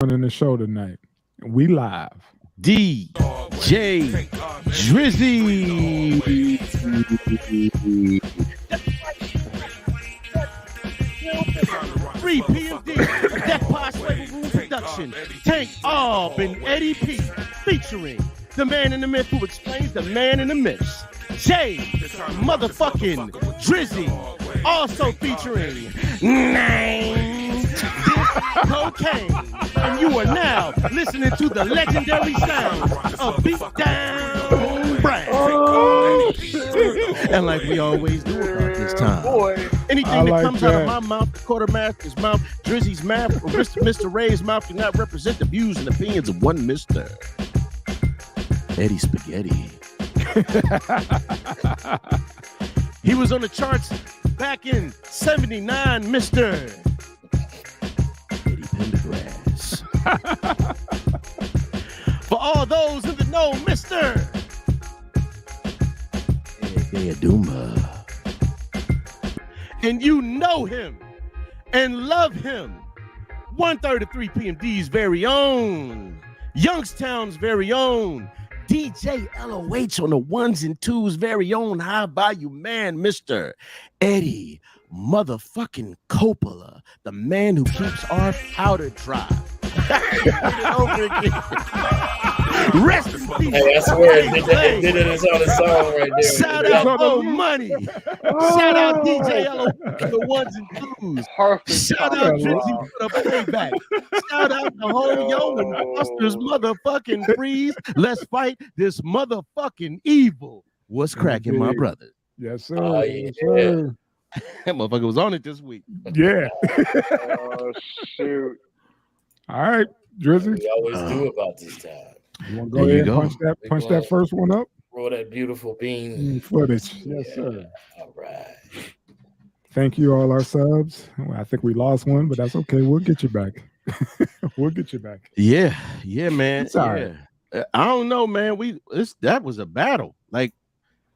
running the show tonight. We live. DJ Drizzy. 3 PMD, Death Pod Flavor Room Production, Tank Alvin, Eddie P, featuring the man in the myth who explains the man in the myths, J motherfucking Drizzy, also featuring Nine Cocaine, and you are now listening to the legendary sounds of Beatdown Brand. Oh, and like we always do about this time, anything that comes out of my mouth, the quartermaster's mouth, Drizzy's mouth, or Mr. Ray's mouth do not represent the views and opinions of one Mr. Eddie Spaghetti. He was on the charts back in '79, Mr. Eddie Pendergrass. For all those in the know, Mr. Eddie Aduma. And you know him and love him. 1:33 PMD's very own, Youngstown's very own, DJ LOH on the ones and twos very own high value man, Mr. Eddie motherfucking Coppola, the man who keeps our powder dry. Over again. Rest in peace. Hey, I swear it did it on the song right there. Shout out Oh Money. Shout out DJ LOH on the ones and twos. Shout out Drizzy for the playback. Shout out to Home Yo and Buster's motherfucking freeze. Let's fight this motherfucking evil. What's cracking, my brother? yes, sir. Oh, Yes, yeah. sir. That motherfucker was on it this week. Yeah. Oh, shoot. All right, Drizzy. We always do about this time. You want to There go you ahead and go. punch that first one up? Roll that beautiful bean. Footage. Yes, sir. All right. Thank you, all our subs. Well, I think we lost one, but that's okay. We'll get you back. We'll get you back. Yeah, man. It's all right. I don't know, man. That was a battle. Like,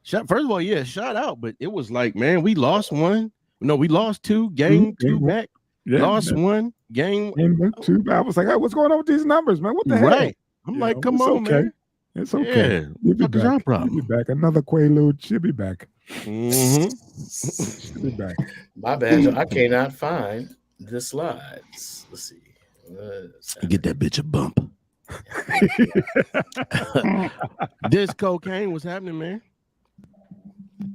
first of all, yeah, shout out, but it was like, man, we lost one. No, we lost two. Game two back. Yeah, Lost one. Game two. I was like, hey, what's going on with these numbers, man? What the hell? right. I'm like, come it's on, okay. man. It's okay. Yeah. You'll be What is our back. problem? You'll be back. Another Quaalude. She'll be back. Mm-hmm. She'll be back. My bad. I cannot find the slides. Let's see. Get that bitch a bump. This cocaine, what's happening, man?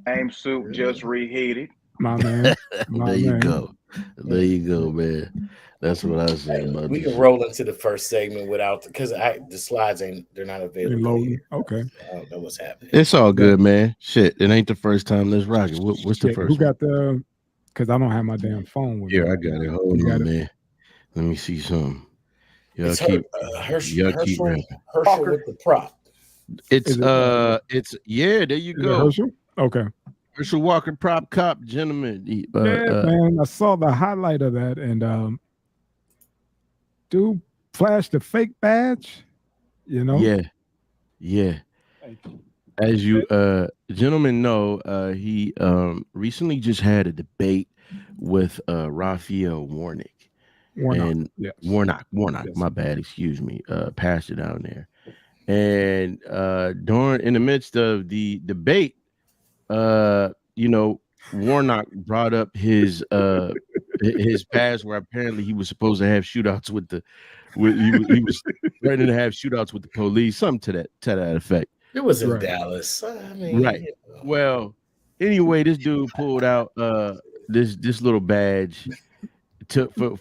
Aim soup just reheated. My man. There you go. There you go, man. That's what I said. Hey, about we this. can roll into the first segment without because the slides they're not available. Loading. Okay. I don't know what's happening. It's all good, man. Shit, it ain't the first time. Let's rock it. What's the Shit, first who got the? Because I don't have my damn phone with me. Here, I got it. Hold You on, got it? man. Let me see something. Y'all It's keep. Herschel rapping. with the prop. It's Is it- it's yeah. There you Is it go. Herschel? Okay. Herschel Walker, prop cop, gentleman. Yeah, man, I saw the highlight of that, and dude flashed the fake badge. You know. Yeah. Thank you. As you gentlemen know, he recently just had a debate with Raphael Warnock. And Yes. Warnock, Yes. my bad, excuse me, pastor down there. And in the midst of the debate, Warnock brought up his past where apparently he was supposed to have shootouts he was ready to have shootouts with the police, something to that effect. It was in Right. Dallas. I mean, Right. Well, anyway, this dude pulled out this little badge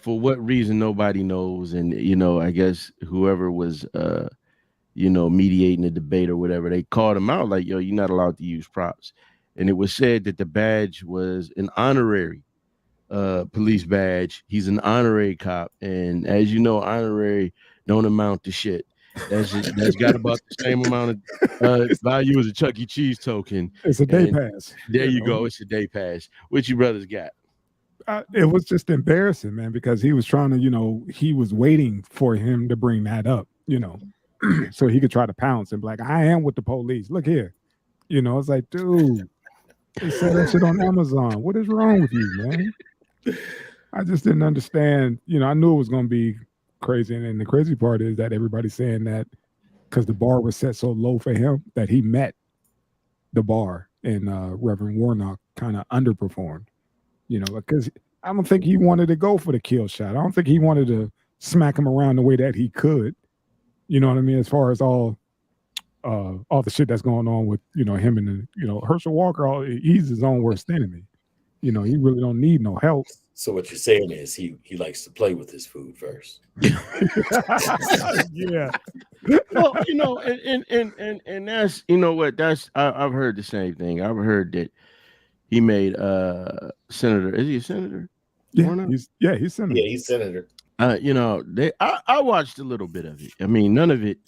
for what reason nobody knows, and I guess whoever was mediating the debate or whatever, they called him out like, yo, you're not allowed to use props. And it was said that the badge was an honorary police badge. He's an honorary cop, and as you know, honorary don't amount to shit. That's got about the same amount of value as a Chuck E. Cheese token. It's a day And pass. There you go. It's a day pass. What you brothers got? It was just embarrassing, man, because he was trying to, he was waiting for him to bring that up, so he could try to pounce and be like, I am with the police. Look here. It's like, dude, they sell that shit on Amazon. What is wrong with you, man? I just didn't understand. I knew it was going to be crazy. And then the crazy part is that everybody's saying that because the bar was set so low for him that he met the bar and Reverend Warnock kind of underperformed, because I don't think he wanted to go for the kill shot. I don't think he wanted to smack him around the way that he could. You know what I mean? As far as all the shit that's going on with, him and Herschel Walker, he's his own worst enemy. He really don't need no help. So what you're saying is he likes to play with his food first. Yeah. Well, and that's I've heard the same thing. I've heard that he made senator. Is he a senator? Yeah, he's senator. Yeah, he's senator. I watched a little bit of it. I mean, none of it.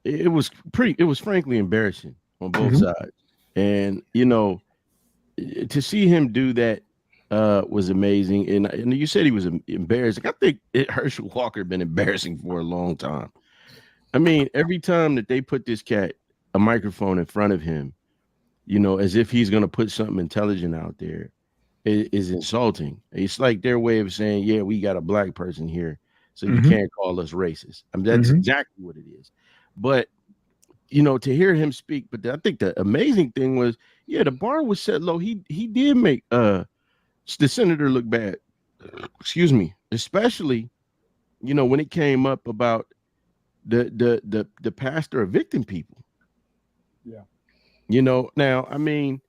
It was frankly embarrassing on both sides, and to see him do that was amazing. And you said he was embarrassing. I think Herschel Walker been embarrassing for a long time. I mean, every time that they put this cat a microphone in front of him, as if he's gonna put something intelligent out there, is insulting. It's like their way of saying, yeah, we got a black person here, so you can't call us racist. I mean, that's exactly what it is. But to hear him speak, but I think the amazing thing was, the bar was set low. He did make the senator look bad. Excuse me, especially when it came up about the pastor evicting people. Yeah. Now I mean,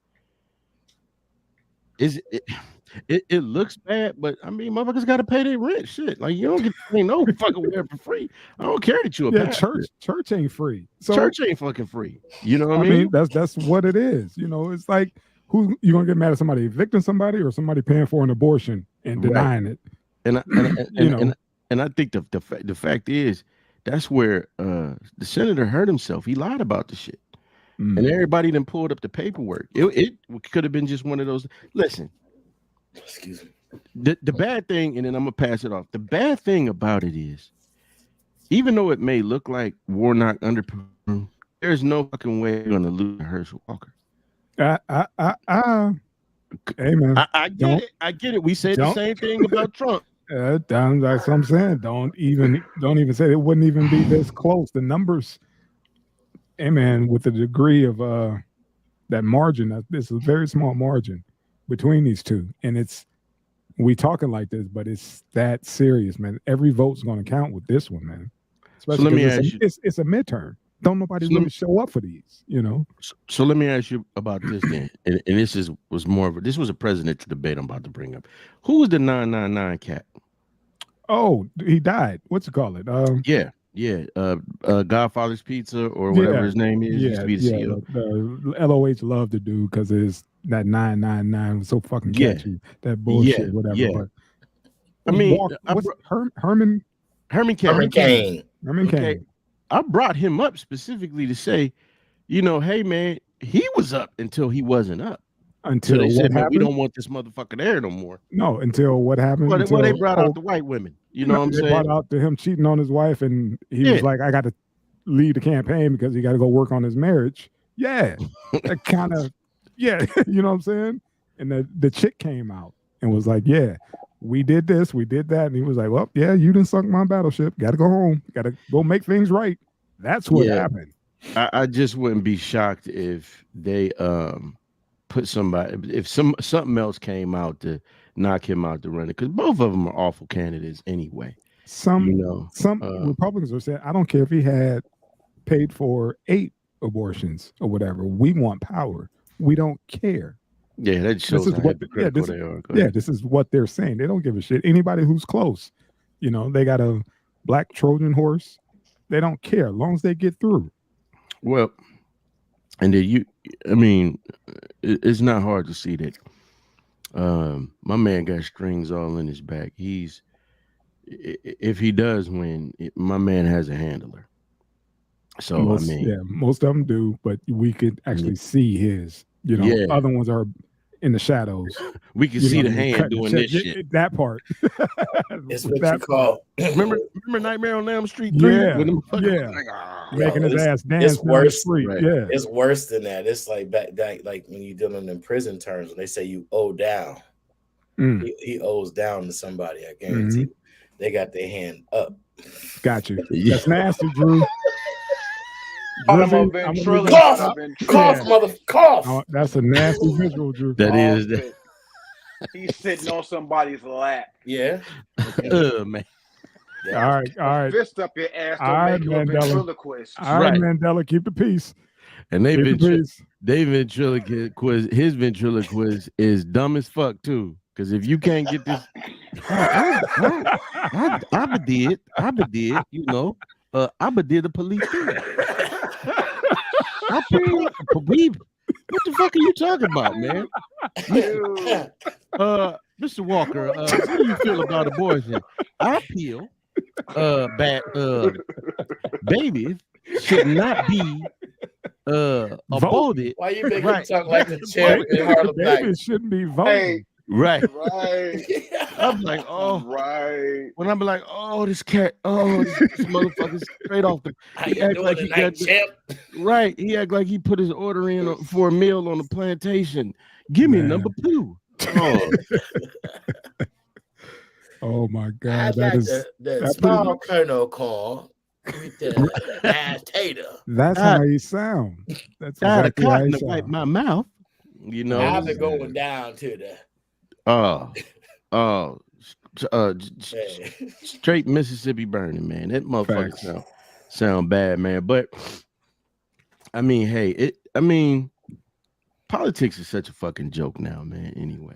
it looks bad, but I mean, motherfuckers got to pay their rent. Shit, like you don't get no fucking wear for free. I don't care that you a pastor. Church ain't free. So church ain't fucking free. You know what I mean? That's what it is. It's like who you gonna get mad at somebody evicting somebody or somebody paying for an abortion and denying it. And I think the fact is that's where the senator hurt himself. He lied about the shit, and everybody then pulled up the paperwork. It could have been just one of those. Listen. Excuse me. The bad thing, and then I'm gonna pass it off. The bad thing about it is, even though it may look like Warnock underperformed, there's no fucking way you're gonna lose Herschel Walker. Hey man, I get it. We say the same thing about Trump. That's what I'm saying. Don't even say it wouldn't even be this close. The numbers, hey man, with the degree of that margin, this is a very small margin between these two, and we talking like this, but it's that serious, man. Every vote's going to count with this one, man. Especially so let me ask you, it's a midterm. Don't nobody really show up for these, So let me ask you about this then, and this was a presidential debate I'm about to bring up. Who was the 999 cat? Oh, he died. What's it called? Godfather's Pizza or whatever his name is. Used to be the CEO. The LOH loved the dude because it's that 999 was so fucking catchy. That bullshit, whatever. Yeah. But I mean, Herman Cain. Okay. I brought him up specifically to say, hey man, he was up until he wasn't up. Until they said, man, happened? we don't want this motherfucker there no more. No, until what happened? Well, they brought out the white women. You know what I'm saying? They brought out to him cheating on his wife, and he was like, I got to leave the campaign because he got to go work on his marriage. Yeah, that kind of, you know what I'm saying? And the chick came out and was like, yeah, we did this, we did that. And he was like, well, yeah, you done sunk my battleship. Got to go home. Got to go make things right. That's what happened. I just wouldn't be shocked if they put somebody, if something else came out to knock him out the running, because both of them are awful candidates anyway. Some Republicans are saying, I don't care if he had paid for 8 abortions or whatever. We want power. We don't care. Yeah, that shows how hypocritical they are. This is what they're saying. They don't give a shit. Anybody who's close, they got a black Trojan horse. They don't care as long as they get through. Well, and then it's not hard to see that my man got strings all in his back. If he does win, my man has a handler. So most of them do, but we could actually see his. Other ones are in the shadows. We can see the hand doing this shit. That part. It's what you call. Remember Nightmare on Elm Street 3? Making his ass dance. It's worse. Right. Yeah, it's worse than that. It's like back like when you're dealing in prison terms, when they say you owe down. He owes down to somebody. I guarantee. they got their hand up. Got you. That's nasty, Drew. Cough. Oh, that's a nasty visual, Drew. That is. He's sitting on somebody's lap. Yeah. Man. All right. Fist up your ass. All right, Mandela. All right, Mandela, keep the peace. And his ventriloquist is dumb as fuck too. Because if you can't get this, I did, you know, I did the police thing. What the fuck are you talking about, man? Mr. Walker, how do you feel about abortion? I feel babies should not be aborted. Why you making him talk like the chairman in Harlem Nights? Babies shouldn't be voting. Hey. Right. I'm like, right. When I'm like, this cat, this motherfucker straight off the. He act like he got right. He act like he put his order in for a meal on the plantation. Give me number 2. Oh my God, the small colonel call. With the AITA. That's how he sound. That's exactly how he sound. Wipe my mouth. You know, I've been going down to the. Straight Mississippi burning, man. That motherfucker sound bad, man. But I mean, politics is such a fucking joke now, man. Anyway,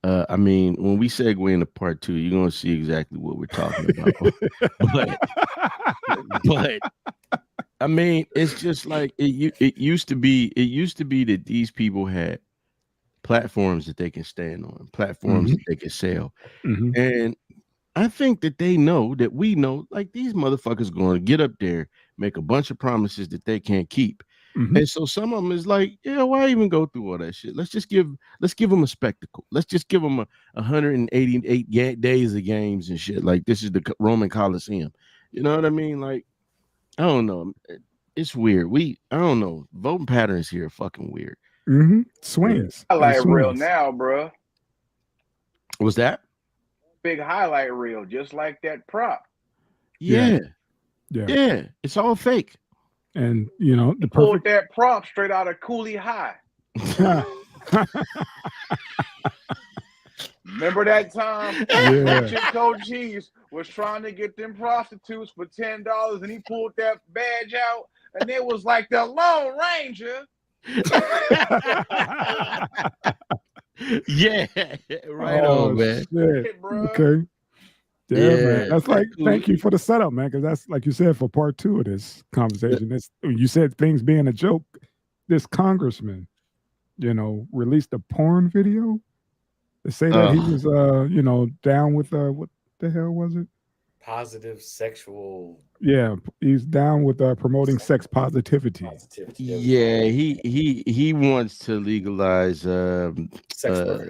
I mean, when we segue into part 2, you're gonna see exactly what we're talking about. but I mean, it's just like it used to be. It used to be that these people had platforms that they can stand on, platforms that they can sell. And I think that they know that we know, like, these motherfuckers going to get up there, make a bunch of promises that they can't keep. And so some of them is like, yeah, why even go through all that shit? Let's give them a spectacle. Let's just give them 188 days of games and shit. Like, this is the Roman Coliseum. You know what I mean? Like, I don't know. It's weird. I don't know. Voting patterns here are fucking weird. Swings. Highlight reel now, bro. Was that big highlight reel, just like that prop? Yeah. It's all fake. And you know, pulled that prop straight out of Cooley High. Remember that time? Coach Cheese was trying to get them prostitutes for $10, and he pulled that badge out, and it was like the Lone Ranger. Yeah, right on, man. Okay. Yeah, man. That's like, thank you for the setup, man. Because that's, like you said, for part 2 of this conversation. You said things being a joke. This congressman, you know, released a porn video to say that he was, you know, down with what the hell was it? Positive sexual. Yeah, he's down with promoting sex positivity. Yeah, he wants to legalize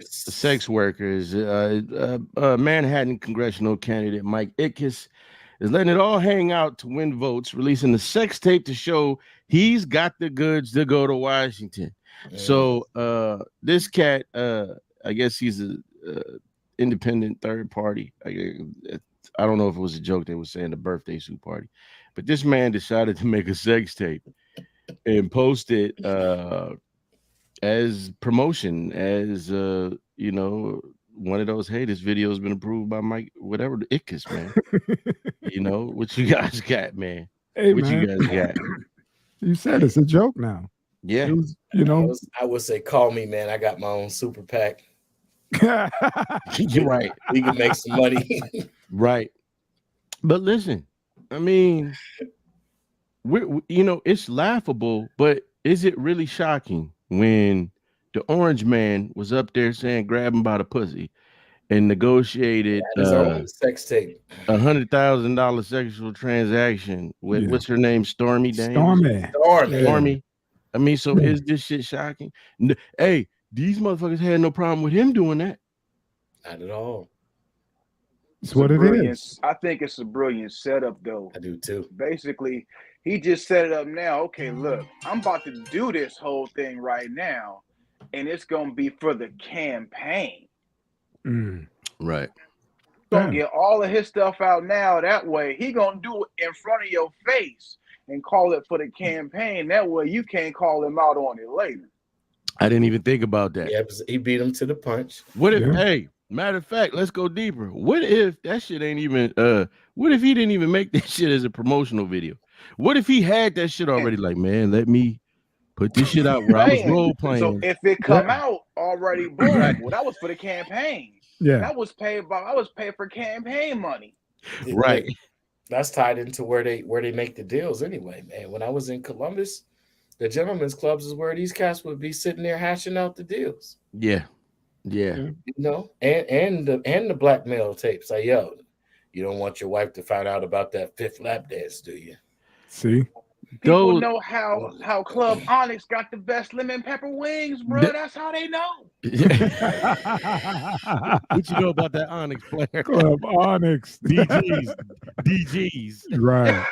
sex workers. Manhattan congressional candidate Mike Itkis is letting it all hang out to win votes, releasing the sex tape to show he's got the goods to go to Washington. So this cat, I guess he's a independent third party. I don't know if it was a joke they were saying, the birthday suit party, but this man decided to make a sex tape and post it as promotion, as you know, one of those, hey, this video has been approved by Mike, whatever, the Itkis, man. You know, what you guys got, man? Hey, what man. you guys got? You said it's a joke now. Yeah. It was, you know, I would say, call me, man. I got my own super PAC. You're right. We can make some money. Right. But listen, I mean, you know, it's laughable, but is it really shocking when the orange man was up there saying grab him by the pussy and negotiated sex tape, $100,000 sexual transaction with what's her name, Stormy Daniels? Stormy. I mean, so is this shit shocking? Hey, these motherfuckers had no problem with him doing that. Not at all. It's what it is. I think it's a brilliant setup, though. I do too. Basically, he just set it up now. Okay, look, I'm about to do this whole thing right now, and it's gonna be for the campaign. Right. gonna get all of his stuff out now. That way, he gonna do it in front of your face and call it for the campaign. That way, you can't call him out on it later. I didn't even think about that. Yeah, he beat him to the punch. What if, hey, matter of fact, let's go deeper. What if that shit ain't even, what if he didn't even make that shit as a promotional video? What if he had that shit already? Like, man, let me put this shit out where I was role playing. So if it come out already, boom, well, that was for the campaign. Yeah. That was paid by, I was paid for campaign money. Right. That's tied into where they make the deals anyway, man. When I was in Columbus, the gentlemen's clubs is where these cats would be sitting there hashing out the deals. Yeah. You know, and the blackmail tapes. Like, yo, you don't want your wife to find out about that fifth lap dance, do you? See? People know how Club Onyx got the best lemon pepper wings, bro. That's how they know. What you know about that Onyx player? Club Onyx. DGs. Right.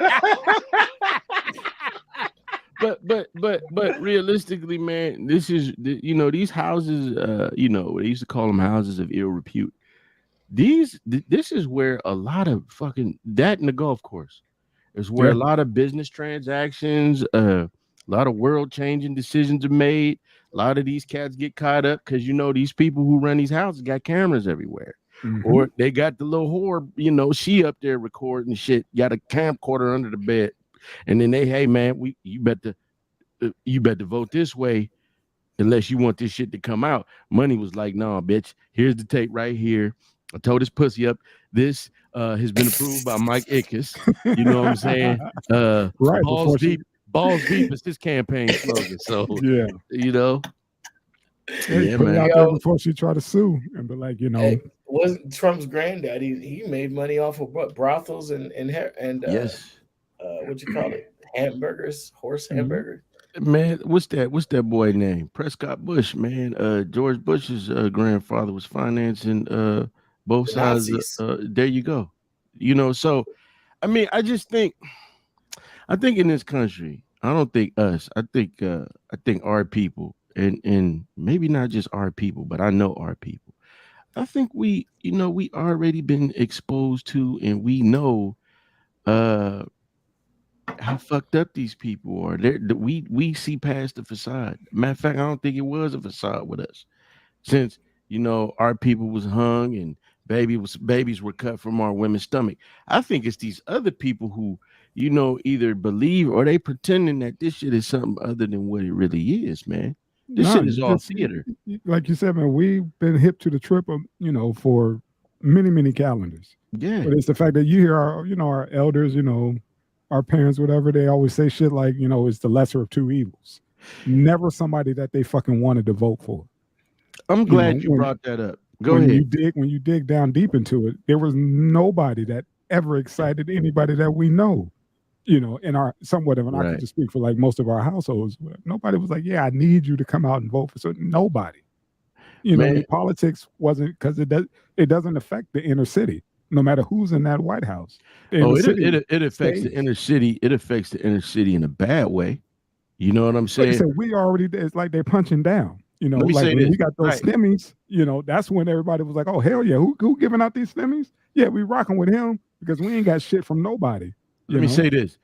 But realistically, man, this is, you know, these houses, you know, they used to call them houses of ill repute. This is where a lot of fucking, that and the golf course is where a lot of business transactions, a lot of world changing decisions are made. A lot of these cats get caught up because, you know, these people who run these houses got cameras everywhere. Or they got the little whore, you know, she up there recording shit, got a camcorder under the bed. And then they, hey man, you better vote this way unless you want this shit to come out. Money was like, nah, bitch, here's the tape right here. I told this pussy up. This has been approved by Mike Itkis. You know what I'm saying? Right. Balls deep is his campaign slogan. So you know. Hey, put it out there before she tried to sue and be like, you know. Hey, wasn't Trump's granddaddy? He made money off of what, brothels and yes. What you call it? Hamburgers, horse hamburgers. Man, what's that boy name? Prescott Bush, man. George Bush's grandfather was financing both sides. There you go. You know, so I mean, I think in this country, I don't think us. I think our people, and maybe not just our people, but I know our people. I think we already been exposed to, and we know how fucked up these people are. We see past the facade. Matter of fact, I don't think it was a facade with us, since, you know, our people was hung and babies were cut from our women's stomach. I think it's these other people who, you know, either believe or they pretending that this shit is something other than what it really is, man. This shit is all theater. Like you said, man, we've been hip to the trip of, you know, for many, many calendars. Yeah. But it's the fact that you hear our elders, you know, our parents, whatever, they always say shit like, you know, it's the lesser of two evils. Never somebody that they fucking wanted to vote for. I'm glad you brought that up. Go ahead. When you dig down deep into it, there was nobody that ever excited anybody that we know, you know, in our somewhat of an, I could just speak for like most of our households. Nobody was like, yeah, I need you to come out and vote for certain. Nobody. You know, I mean, politics wasn't, because it doesn't affect the inner city, no matter who's in that White House. It affects the inner city. It affects the inner city in a bad way. You know what I'm saying? Like I said, we already, it's like they're punching down. You know, Let me like say when this. we got those stimmies, you know, that's when everybody was like, oh, hell yeah, who giving out these stimmies? Yeah, we rocking with him because we ain't got shit from nobody. Let me say this.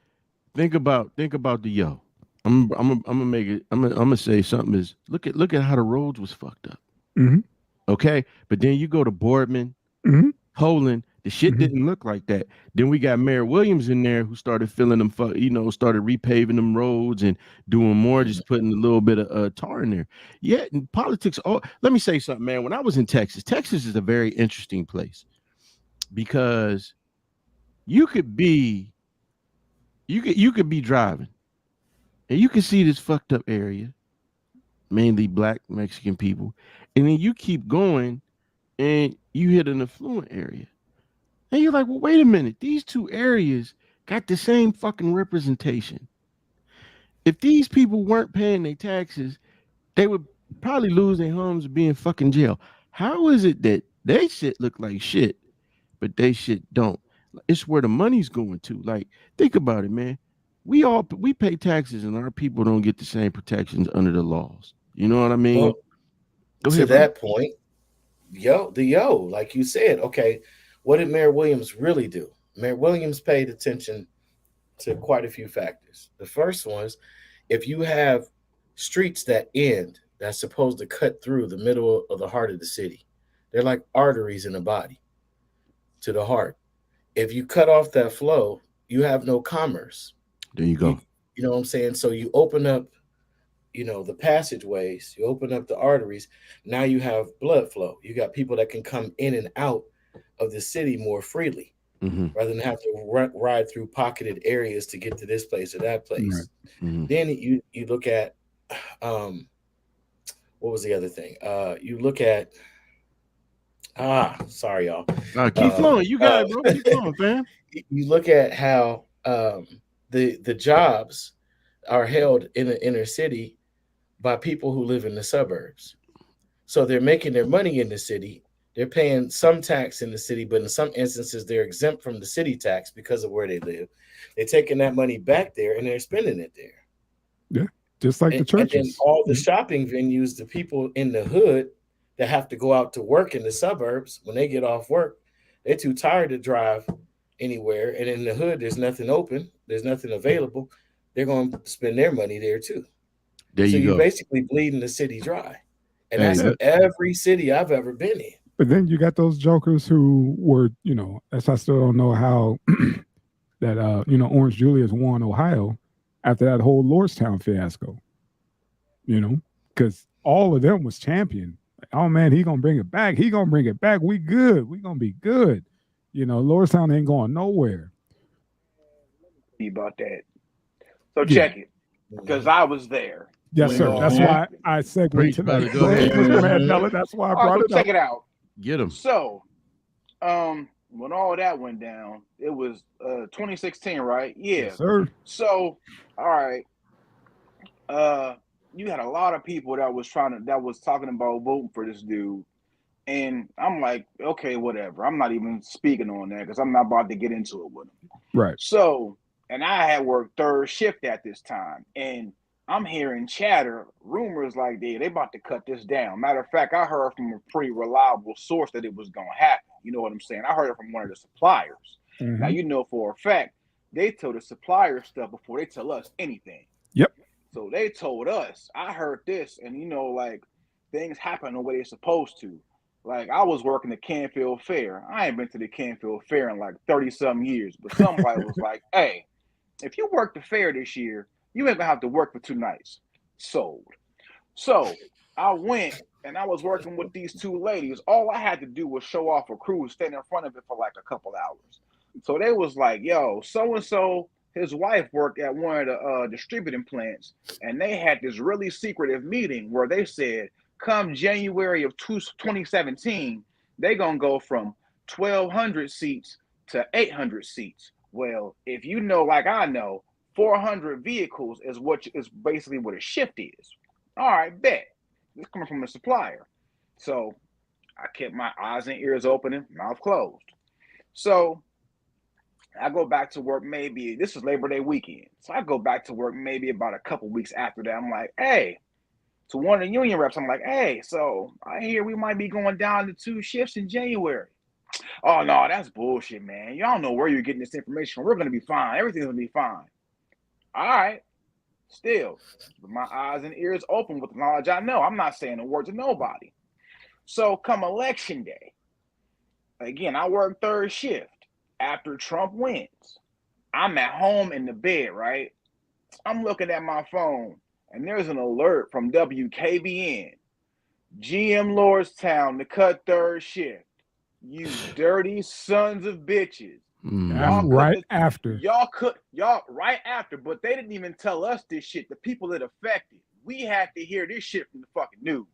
Think about the yo. I'm gonna make it. I'm gonna say something is look at how the roads was fucked up. Okay, but then you go to Boardman, Poland. The shit didn't look like that. Then we got Mayor Williams in there who started filling them, started repaving them roads and doing more, just putting a little bit of tar in there. Yeah, in politics. Oh, let me say something, man. When I was in Texas is a very interesting place because you could be driving and you can see this fucked up area, mainly black Mexican people, and then you keep going and you hit an affluent area. And you're like, well, wait a minute. These two areas got the same fucking representation. If these people weren't paying their taxes, they would probably lose their homes and be in fucking jail. How is it that they shit look like shit, but they shit don't? It's where the money's going to. Like, think about it, man. We pay taxes and our people don't get the same protections under the laws. You know what I mean? Well, to that point, like you said, okay, What did Mayor Williams really do? Mayor Williams paid attention to quite a few factors. The first one is if you have streets that's supposed to cut through the middle of the heart of the city, they're like arteries in the body to the heart. If you cut off that flow, you have no commerce. There you go. You know what I'm saying? So you open up, the passageways, you open up the arteries. Now you have blood flow. You got people that can come in and out of the city more freely, rather than have to ride through pocketed areas to get to this place or that place. Mm-hmm. Then you look at, what was the other thing? You look at, sorry, y'all. Keep flowing. You got it, bro. Keep flowing, fam. You look at how the jobs are held in the inner city by people who live in the suburbs. So they're making their money in the city. They're paying some tax in the city, but in some instances, they're exempt from the city tax because of where they live. They're taking that money back there and they're spending it there. Yeah, just like the churches. And then all the shopping venues, the people in the hood that have to go out to work in the suburbs, when they get off work, they're too tired to drive anywhere. And in the hood, there's nothing open. There's nothing available. They're going to spend their money there too. There so you you're go. basically bleeding the city dry. And that's in every city I've ever been in. But then you got those jokers who were, as I still don't know how that, Orange Julius won Ohio after that whole Lordstown fiasco, because all of them was championed. Like, oh, man, he going to bring it back. He going to bring it back. We good. We going to be good. Lordstown ain't going nowhere. About that. So check it, because I was there. Yes, sir. That's why I segued to that. Go ahead. That's why I brought it up. Check it out. Get him. So, when all that went down, it was 2016, right? Yeah. Yes, sir. So, all right. You had a lot of people that was talking about voting for this dude. And I'm like, okay, whatever. I'm not even speaking on that because I'm not about to get into it with him. Right. So, and I had worked third shift at this time. And I'm hearing chatter, rumors like they about to cut this down. Matter of fact, I heard from a pretty reliable source that it was going to happen. You know what I'm saying? I heard it from one of the suppliers. Mm-hmm. Now, for a fact, they tell the supplier stuff before they tell us anything. Yep. So they told us, I heard this, and things happen the way they're supposed to. Like, I was working the Canfield Fair. I ain't been to the Canfield Fair in like 30-some years, but somebody was like, hey, if you work the fair this year, you ain't gonna have to work for 2 nights. Sold. So I went and I was working with these 2 ladies. All I had to do was show off a cruise, stand in front of it for like a couple hours. So they was like, yo, so-and-so, his wife worked at one of the distributing plants, and they had this really secretive meeting where they said, come January of 2017, they gonna go from 1,200 seats to 800 seats. Well, if you know, like I know, 400 vehicles is basically what a shift is. All right, bet. This coming from a supplier. So I kept my eyes and ears open and mouth closed. So I go back to work this was Labor Day weekend. So I go back to work maybe about a couple weeks after that. I'm like, hey, to one of the union reps, I'm like, hey, so I hear we might be going down to 2 shifts in January. Oh, no, that's bullshit, man. Y'all know where you're getting this information from. We're going to be fine. Everything's going to be fine. All right. Still, with my eyes and ears open with the knowledge I know. I'm not saying a word to nobody. So come election day, again, I work third shift. After Trump wins, I'm at home in the bed, right? I'm looking at my phone, and there's an alert from WKBN. GM Lordstown to cut third shift. You dirty sons of bitches. Right after, but they didn't even tell us this shit. The people that affected, we had to hear this shit from the fucking news.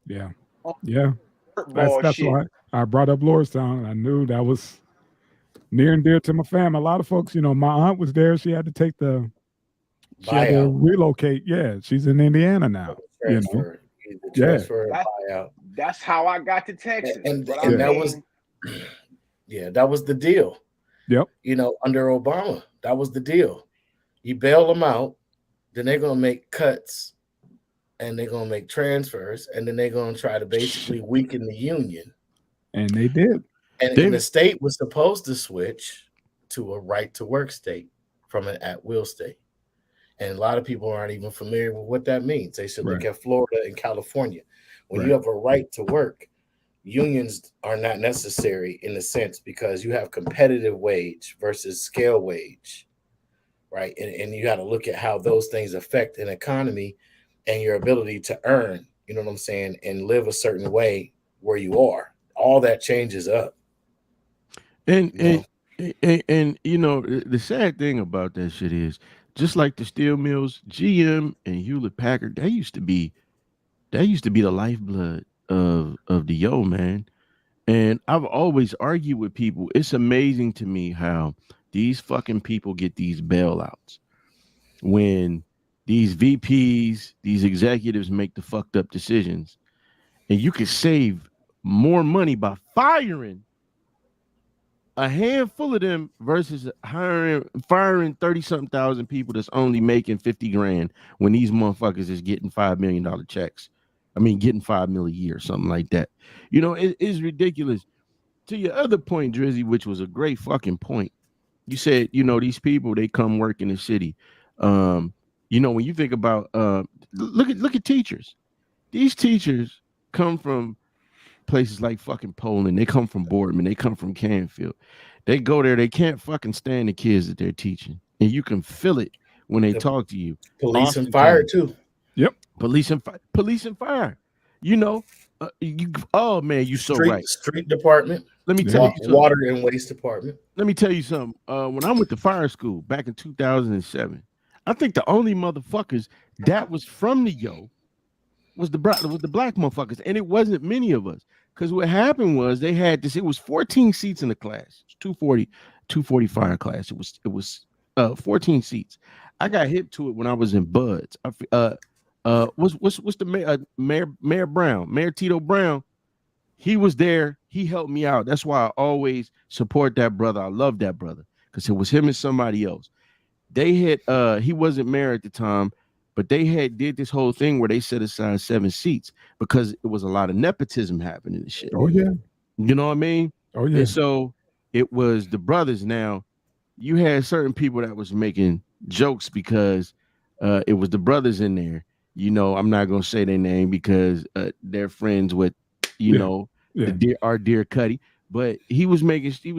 Yeah. That's why I brought up Lordstown. I knew that was near and dear to my family. A lot of folks, my aunt was there. She had to had to relocate. Yeah, she's in Indiana now. Transfer. That's how I got to Texas. And that was the deal. Yep. Under Obama, that was the deal. You bail them out, then they're going to make cuts and they're going to make transfers, and then they're going to try to basically weaken the union. And they did. And the state was supposed to switch to a right to work state from an at will state. And a lot of people aren't even familiar with what that means. They should look at Florida and California. When you have a right to work, unions are not necessary in a sense because you have competitive wage versus scale wage, right? And you got to look at how those things affect an economy and your ability to earn, you know what I'm saying, and live a certain way where you are. All that changes up. And you know, the sad thing about that shit is, just like the steel mills, GM and Hewlett Packard, that used to be the lifeblood of the man. And I've always argued with people. It's amazing to me how these fucking people get these bailouts when these VPs, these executives make the fucked up decisions, and you can save more money by firing a handful of them versus firing 30-something thousand people that's only making 50 grand when these motherfuckers is getting $5 million checks. I mean, getting $5 million a year, something like that. You know, it is ridiculous. To your other point, Drizzy, which was a great fucking point. You said, you know, these people, they come work in the city. You know, when you think about look at teachers. These teachers come from places like fucking Poland. They come from Boardman. They come from Canfield. They go there. They can't fucking stand the kids that they're teaching, and you can feel it when they talk to you. Police and fire too. Yep. Police and fire. You know, oh man, you so right. Street department. Let me tell you something. Water and waste department. Let me tell you something. When I went to fire school back in 2007, I think the only motherfuckers that was from the was the black motherfuckers, and it wasn't many of us. Because what happened was they had this. It was 14 seats in the class. 240 fire class. It was 14 seats. I got hip to it when I was in Buds. What's the Mayor Brown, Mayor Tito Brown? He was there. He helped me out. That's why I always support that brother. I love that brother because it was him and somebody else. They had he wasn't mayor at the time, but they had did this whole thing where they set aside 7 seats because it was a lot of nepotism happening and shit. Oh yeah. You know what I mean? Oh yeah. And so it was the brothers. Now you had certain people that was making jokes because it was the brothers in there. You know, I'm not gonna say their name because they're friends with, you know, our dear Cuddy. But he was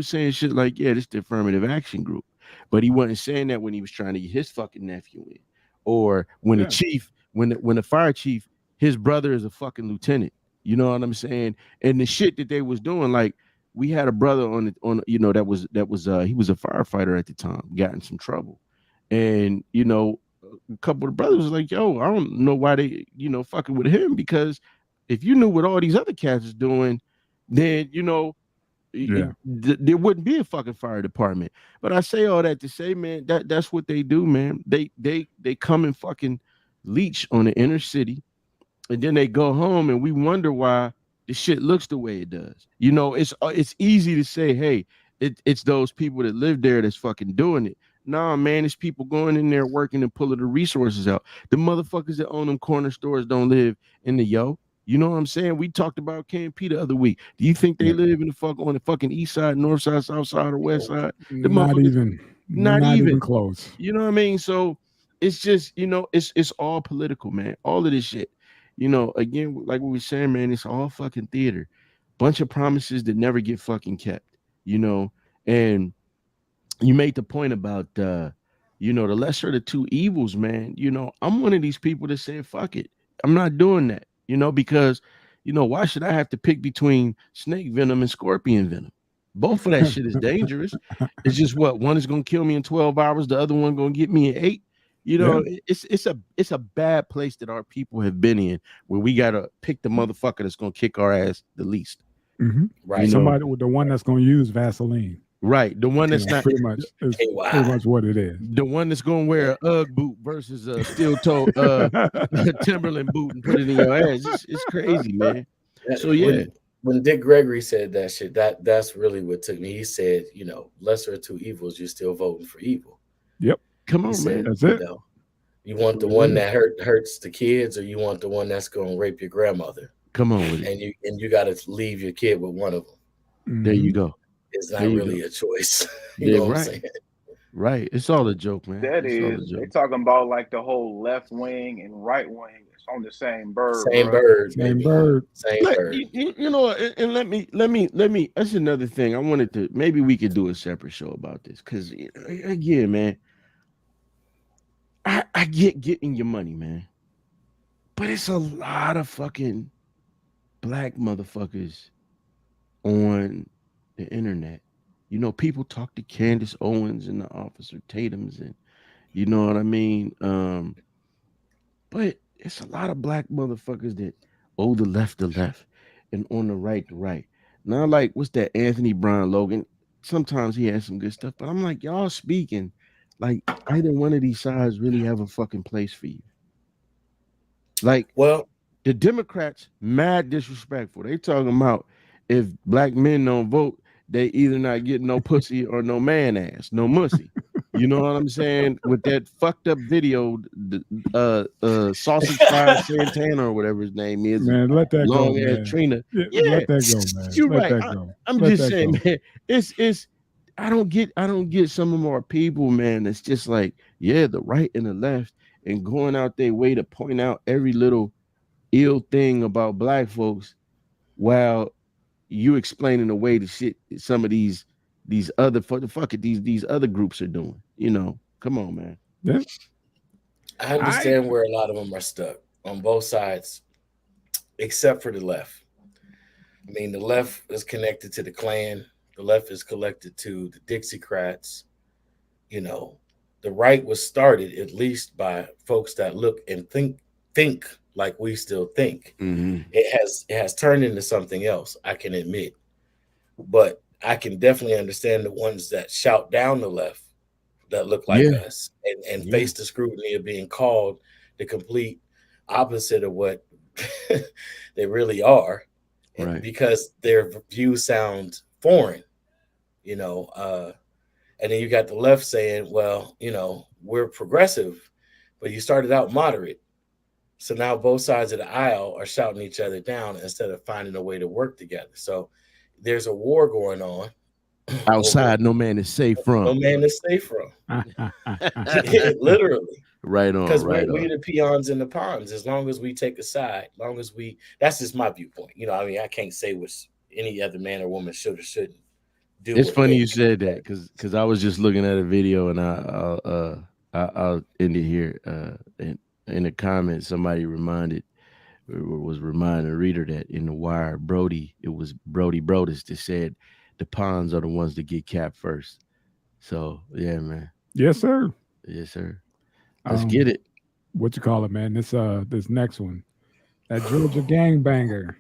saying shit like, yeah, this is the affirmative action group. But he wasn't saying that when he was trying to get his fucking nephew in. Or when the chief, when the fire chief, his brother is a fucking lieutenant. You know what I'm saying? And the shit that they was doing, like we had a brother on you know, that was he was a firefighter at the time, got in some trouble. And, you know, a couple of brothers was like, yo, I don't know why they, you know, fucking with him, because if you knew what all these other cats is doing, then, you know, there wouldn't be a fucking fire department. But I say all that to say, man, that's what they do, man. They come and fucking leech on the inner city, and then they go home, and we wonder why the shit looks the way it does. You know, it's easy to say, hey, it's those people that live there that's fucking doing it. Nah, man, it's people going in there working and pulling the resources out. The motherfuckers that own them corner stores don't live in the You know what I'm saying? We talked about KMP the other week. Do you think they live in on the fucking east side, north side, south side, or west side? Not even close. You know what I mean? So it's just, you know, it's all political, man. All of this shit. You know, again, like we were saying, man, it's all fucking theater. Bunch of promises that never get fucking kept, you know. And you made the point about you know, the lesser of the two evils, man. You know, I'm one of these people that said, fuck it. I'm not doing that. You know, because, you know, why should I have to pick between snake venom and scorpion venom? Both of that shit is dangerous. It's just what one is going to kill me in 12 hours. The other one going to get me in 8. You know, it's a bad place that our people have been in, where we got to pick the motherfucker that's going to kick our ass the least. Mm-hmm. Right. Somebody with the one that's going to use Vaseline. Right. The one that's not pretty much what it is. The one that's going to wear an UGG boot versus a steel toe Timberland boot and put it in your ass. It's crazy, man. So yeah. When Dick Gregory said that shit, that's really what took me. He said, you know, lesser of two evils, you're still voting for evil. Yep. Come on, man. That's it. You know, you want the one that hurts the kids, or you want the one that's going to rape your grandmother? Come on with it. And you got to leave your kid with one of them. There you go. It's not really a choice. You know what I'm saying? Right. It's all a joke, man. That is, they're talking about like the whole left wing and right wing. It's on the same bird. Same bird. Same bird. Same bird. You know, and let me. That's another thing. I wanted to. Maybe we could do a separate show about this because again, man, I get getting your money, man, but it's a lot of fucking black motherfuckers on the internet. You know, people talk to Candace Owens and the Officer Tatum's, and you know what I mean. But it's a lot of black motherfuckers that owe the left, and on the right, the right. Now, like, what's that? Anthony Brown Logan. Sometimes he has some good stuff, but I'm like, y'all speaking like either one of these sides really have a fucking place for you. Like, well, the Democrats mad disrespectful. They talking about if black men don't vote, they either not get no pussy or no man ass, no mussy. You know what I'm saying? With that fucked up video, sausage fire Santana or whatever his name is. Man, let that long go, ass man. Trina. Yeah, let that go, man. You're let right. I'm just saying, man. It's. I don't get some of our people, man. It's just like, yeah, the right and the left, and going out their way to point out every little ill thing about black folks, while you explaining away the shit some of these other these other groups are doing. You know, come on, man. Yeah. I understand where a lot of them are stuck on both sides, except for the left. I mean, the left is connected to the Klan. The left is connected to the Dixiecrats. You know, the right was started at least by folks that look and think like we still think. Mm-hmm. It has turned into something else, I can admit. But I can definitely understand the ones that shout down the left that look like us and face the scrutiny of being called the complete opposite of what they really are. Right. Because their views sound foreign, you know. And then you got the left saying, well, you know, we're progressive, but you started out moderate. So now both sides of the aisle are shouting each other down instead of finding a way to work together. So there's a war going on. Outside, no man is safe from. No man is safe from. Literally. Right on. Because right we're the peons in the ponds. As long as we take a side, that's just my viewpoint. You know, I mean, I can't say what any other man or woman should or shouldn't do. It's funny you said that because I was just looking at a video and I'll end it here. In the comments, somebody was reminding a reader that in The Wire, it was Brody Brodus that said the pawns are the ones that get capped first. So yeah, man. Yes, sir. Yes, sir. Let's get it. What you call it, man? This next one. That Georgia gangbanger,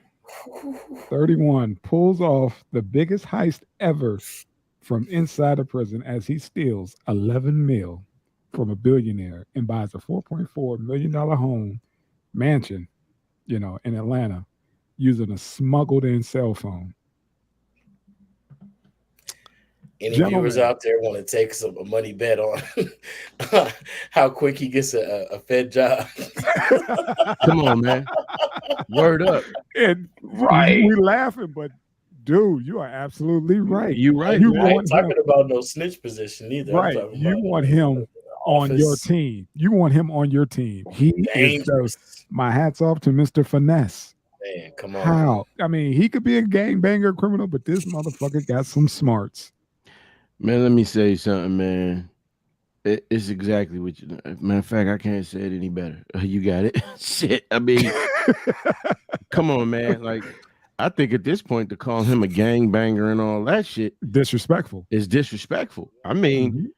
31, pulls off the biggest heist ever from inside a prison as he steals 11 mil from a billionaire and buys a $4.4 million home mansion, you know, in Atlanta using a smuggled in cell phone. Any viewers out there want to take a money bet on how quick he gets a Fed job? Come on, man. Word up. And we laughing, but dude, you are absolutely right. You're right. You ain't talking about no snitch position either. Right. You want him on your team. You want him on your team. He is my hats off to Mr. Finesse. Man, come on. How? I mean, he could be a gangbanger criminal, but this motherfucker got some smarts. Man, let me say something, man. It's exactly what you. Matter of fact, I can't say it any better. You got it. Shit. I mean, come on, man. Like, I think at this point to call him a gangbanger and all that shit disrespectful. Is disrespectful. I mean,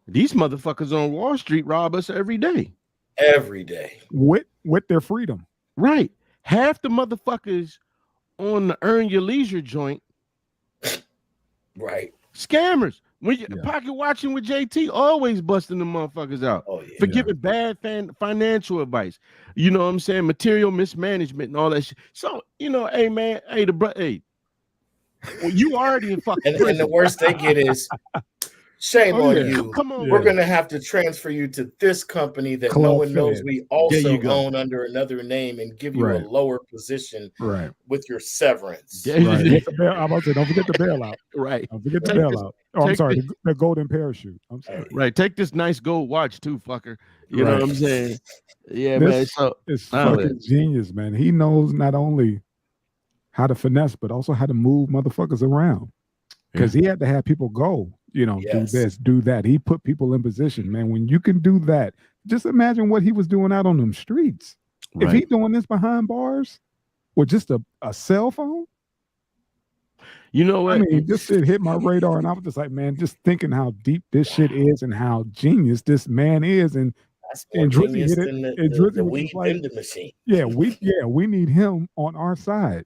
these motherfuckers on Wall Street rob us every day. Every day. With their freedom. Right. Half the motherfuckers on the Earn Your Leisure joint. Right. Scammers. When you pocket watching with JT, always busting the motherfuckers out for giving bad financial advice. You know what I'm saying? Material mismanagement and all that shit. So, you know, hey man, well, you already in fucking and the worst they get is Shame on yeah. you. Come on, We're gonna have to transfer you to this company that no one knows we also own under another name and give you a lower position with your severance. Right. With the bail, I'm about to say, don't forget the bailout. Right. Don't forget the bailout. Oh, I'm sorry, the golden parachute. I'm sorry. Right. Take this nice gold watch too, fucker. You know what I'm saying? Yeah, man. So it's fucking genius, man. He knows not only how to finesse, but also how to move motherfuckers around. Because he had to have people go, do this, do that. He put people in position, man. When you can do that, just imagine what he was doing out on them streets. Right. If he doing this behind bars with just a cell phone, you know what? I mean, this shit hit my radar, and I was just like, man, just thinking how deep this shit is and how genius this man is, and Drizzy hit it. And Drizzy was like, in the machine. Yeah, we need him on our side.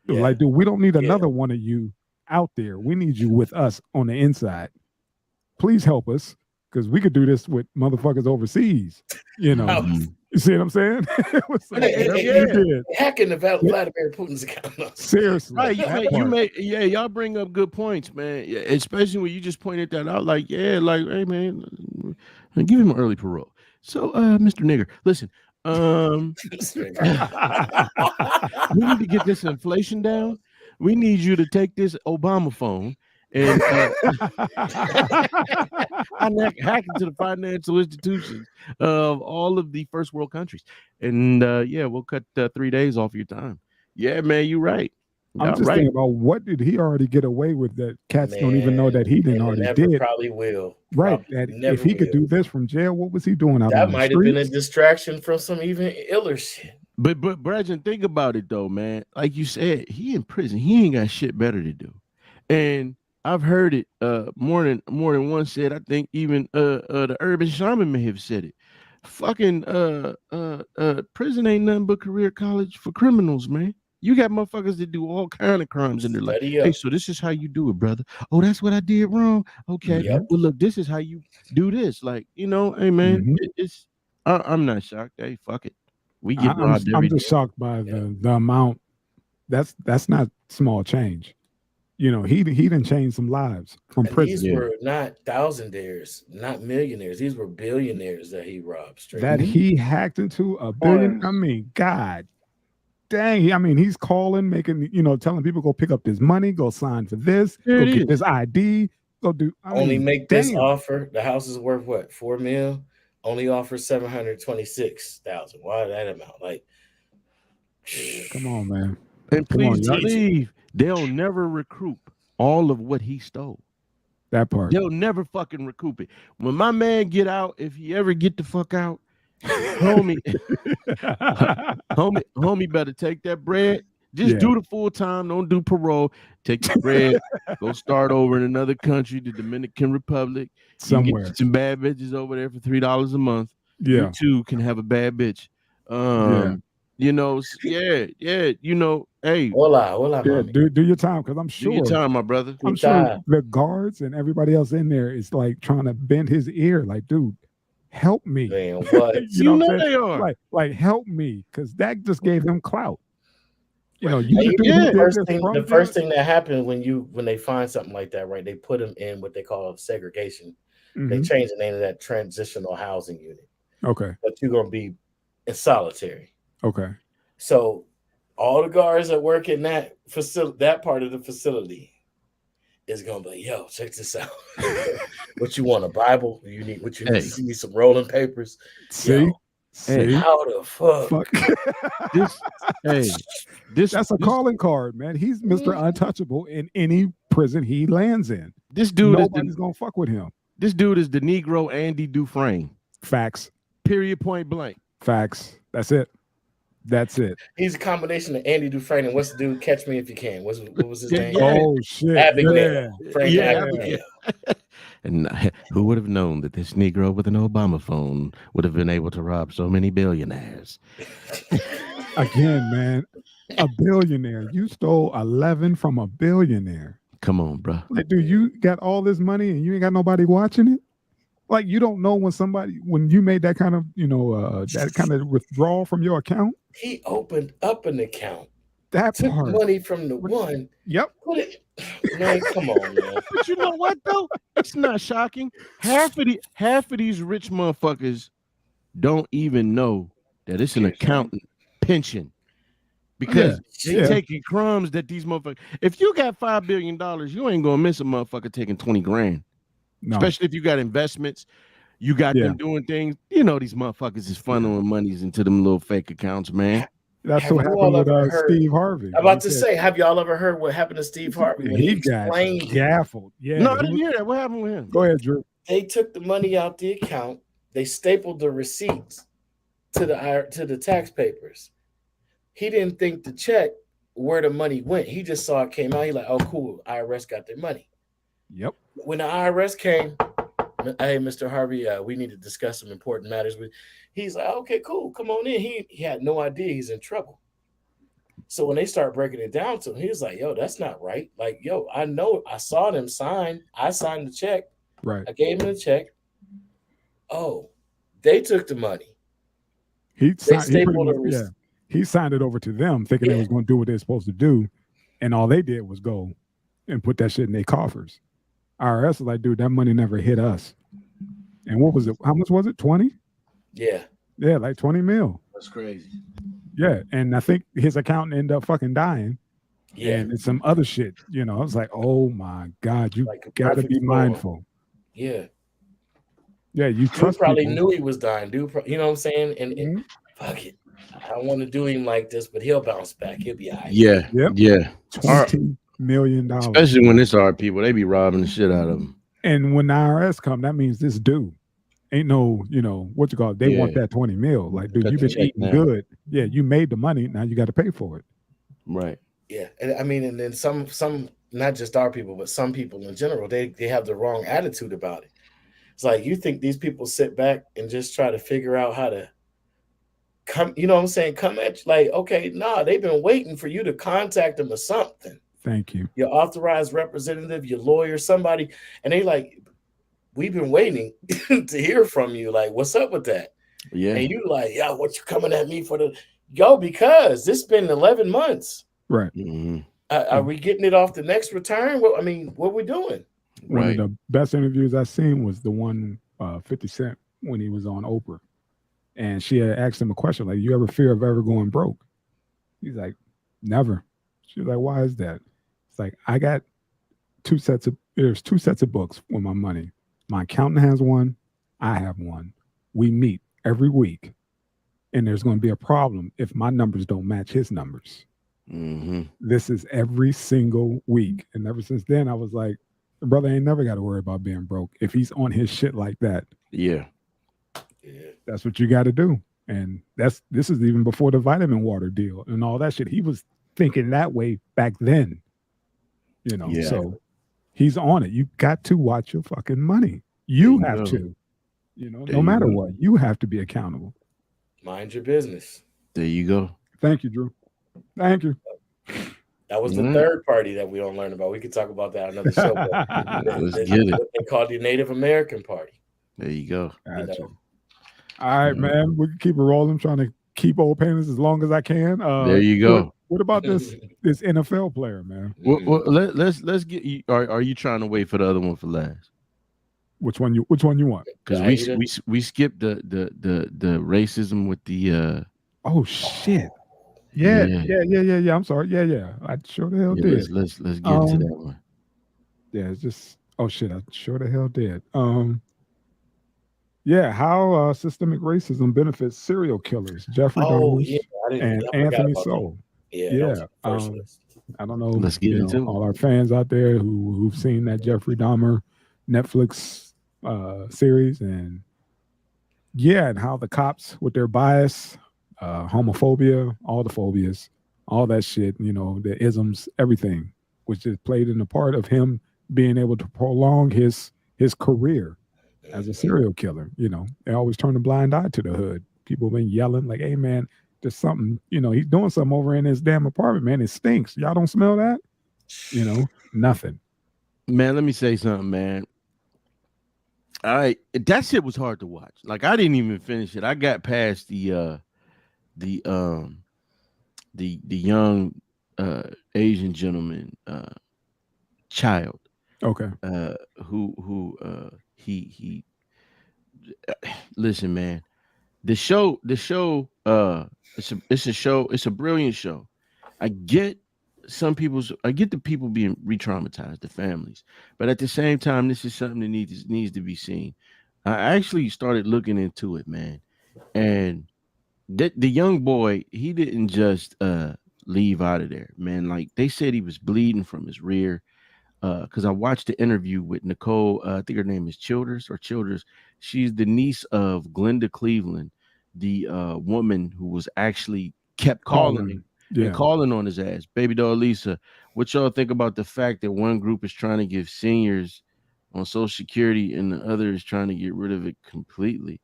Yeah. Like, dude, we don't need another one of you out there. We need you with us on the inside. Please help us, because we could do this with motherfuckers overseas. You see what I'm saying? Hacking Vladimir Putin's account. Seriously, right? Y'all bring up good points, man. Yeah, especially when you just pointed that out. Like, hey, man, give him early parole. So, Mr. Nigger, listen. We need to get this inflation down. We need you to take this Obama phone and hack into the financial institutions of all of the first world countries. And we'll cut 3 days off your time. Yeah, man, you're right. I'm just thinking about what did he already get away with that cats don't even know that he didn't already did. Probably will. Right. If he could do this from jail, what was he doing out that might have been a distraction from some even iller shit. But Brajan, think about it though, man. Like you said, he in prison. He ain't got shit better to do. And I've heard it more than one said. I think even the urban shaman may have said it. Fucking prison ain't nothing but career college for criminals, man. You got motherfuckers that do all kind of crimes in their life. Hey, so this is how you do it, brother. Oh, that's what I did wrong. Okay. Yep. Well, look, this is how you do this. Like, hey, man, I'm not shocked. Hey, fuck it. We get robbed every day. I'm just shocked by the amount. That's not small change. He done changed some lives from prison. These were not thousandaires, not millionaires. These were billionaires that he robbed. He hacked into a billion. I mean, God dang. I mean, he's calling, making, telling people go pick up this money, go sign for this, go get this ID, go do. Make this offer. The house is worth what? $4 million. Only offer $726,000. Why that amount? Like, come on, man. And please believe they'll never recoup all of what he stole. That part. They'll never fucking recoup it. When my man get out, if he ever get the fuck out, homie better take that bread. Just do the full time. Don't do parole. Take the bread. Go start over in another country, the Dominican Republic. Somewhere. Get some bad bitches over there for $3 a month. Yeah. You too can have a bad bitch. Hey. Hola, do your time, because I'm sure. Do your time, my brother. I'm sure the guards and everybody else in there is like trying to bend his ear. Like, dude, help me. Man, what? They are. Like help me, because that just gave him clout. The first thing that happened when they find something like that, right? They put them in what they call segregation. Mm-hmm. They change the name of that transitional housing unit. Okay. But you're gonna be in solitary. Okay. So all the guards that work in that facility, that part of the facility, is gonna be, yo, check this out. What you want, a Bible? You need some rolling papers. See? Hey, how the fuck? That's a calling card, man. He's Mr. Untouchable in any prison he lands in. This dude nobody's gonna fuck with him. This dude is the Negro Andy Dufresne. Facts. Period. Point blank. Facts. That's it. He's a combination of Andy Dufresne and what's the dude? Catch Me If You Can. What was his name? Oh shit! Abigail. Frank Abigail. And who would have known that this Negro with an Obama phone would have been able to rob so many billionaires? Again, man, a billionaire. You stole 11 from a billionaire. Come on, bro. Like, dude, you got all this money and you ain't got nobody watching it? Like, you don't know when you made that kind of, that kind of withdrawal from your account? He opened up an account That took part. money from the one. Yep. Put it, man. Come on, man. But you know what though? It's not shocking. Half of these rich motherfuckers don't even know that it's an accountant pension. Because you're taking crumbs that these motherfuckers. If you got $5 billion, you ain't gonna miss a motherfucker taking 20 grand. No. Especially if you got investments, you got them doing things. You know these motherfuckers is funneling monies into them little fake accounts, man. That's what happened with Steve Harvey. I'm about to say, have y'all ever heard what happened to Steve Harvey when he explained? Gaffled. Yeah. No, I didn't hear that. What happened with him? Go ahead, Drew. They took the money out the account. They stapled the receipts to the tax papers. He didn't think to check where the money went. He just saw it came out. He like, oh, cool. IRS got their money. Yep. When the IRS came, hey, Mr. Harvey, we need to discuss some important matters with. He's like, okay, cool. Come on in. He had no idea he's in trouble. So when they start breaking it down to him, he was like, yo, that's not right. Like, yo, I know. I saw them sign. I signed the check. Right. I gave him the check. Oh, they took the money. He signed it over to them thinking they was going to do what they're supposed to do. And all they did was go and put that shit in their coffers. IRS was like, dude, that money never hit us. And what was it? How much was it? 20? Yeah. Yeah, like 20 mil. That's crazy. Yeah. And I think his accountant ended up fucking dying. Yeah. And it's some other shit. You know, I was like, oh my God, you got to be mindful. Yeah. Yeah, you trust probably people. knew he was dying. Dude, you know what I'm saying? And fuck it. I don't want to do him like this, but he'll bounce back. He'll be all right. Yeah. Yep. Yeah. $20 million. Especially when it's our people. They be robbing the shit out of them. And when the IRS come, that means this dude. Ain't no, what you call it? They want that 20 mil. Like, dude, you've been eating good. Yeah, you made the money. Now you got to pay for it. Right. Yeah. And I mean, and then some, not just our people, but some people in general, they have the wrong attitude about it. It's like, you think these people sit back and just try to figure out how to come, you know what I'm saying? Come at you like, okay, nah, they've been waiting for you to contact them or something. Thank you. Your authorized representative, your lawyer, somebody. And they like, we've been waiting to hear from you. Like, what's up with that? Yeah. And you like, yeah, what you coming at me for because it's been 11 months. Right. Mm-hmm. Are we getting it off the next return? Well, I mean, what are we doing? One of the best interviews I've seen was the one 50 Cent when he was on Oprah. And she had asked him a question like, you ever fear of ever going broke? He's like, never. She was like, why is that? It's like, I got there's two sets of books with my money. My accountant has one. I have one. We meet every week. And there's going to be a problem if my numbers don't match his numbers. Mm-hmm. This is every single week. And ever since then, I was like, the brother ain't never got to worry about being broke. If he's on his shit like that. Yeah. That's what you got to do. And this is even before the vitamin water deal and all that shit. He was thinking that way back then, so he's on it. You got to watch your fucking money. You have to, no matter what, you have to be accountable. Mind your business. There you go. Thank you, Drew. Thank you. That was the third party that we don't learn about. We could talk about that another show. Let's get it. They call the Native American Party. There you go. Gotcha. All right, man. We can keep it rolling. I'm trying to keep old paintings as long as I can. There you go. What about this NFL player, man? Well, let's get. Are you trying to wait for the other one for last? Which one you want? Because we skipped the racism with the. Oh shit! Yeah. I'm sorry. Yeah. I sure the hell did. Let's get into that one. Yeah, it's just. Oh shit! I sure the hell did. Yeah, how systemic racism benefits serial killers, Jeffrey Dahmers and Anthony Sowell. Yeah. I don't know. Let's get into all our fans out there who've seen that Jeffrey Dahmer Netflix series, and how the cops with their bias, homophobia, all the phobias, all that shit, the isms, everything, which just played in the part of him being able to prolong his career as a serial killer. They always turn a blind eye to the hood. People been yelling like, hey man, there's something, he's doing something over in his damn apartment, man. It stinks. Y'all don't smell that? Nothing. Man, let me say something, man. All right. That shit was hard to watch. Like, I didn't even finish it. I got past the young Asian gentleman child. Okay. Who he listen, man. The show it's a show, it's a brilliant show. I get the people being re-traumatized, the families, but at the same time, this is something that needs to be seen. I actually started looking into it, man, and the young boy, he didn't just leave out of there, man. Like they said, he was bleeding from his rear. Because I watched the interview with Nicole. I think her name is Childers. She's the niece of Glenda Cleveland, the woman who was actually kept calling him and calling on his ass. Baby doll Lisa, what y'all think about the fact that one group is trying to give seniors on Social Security and the other is trying to get rid of it completely?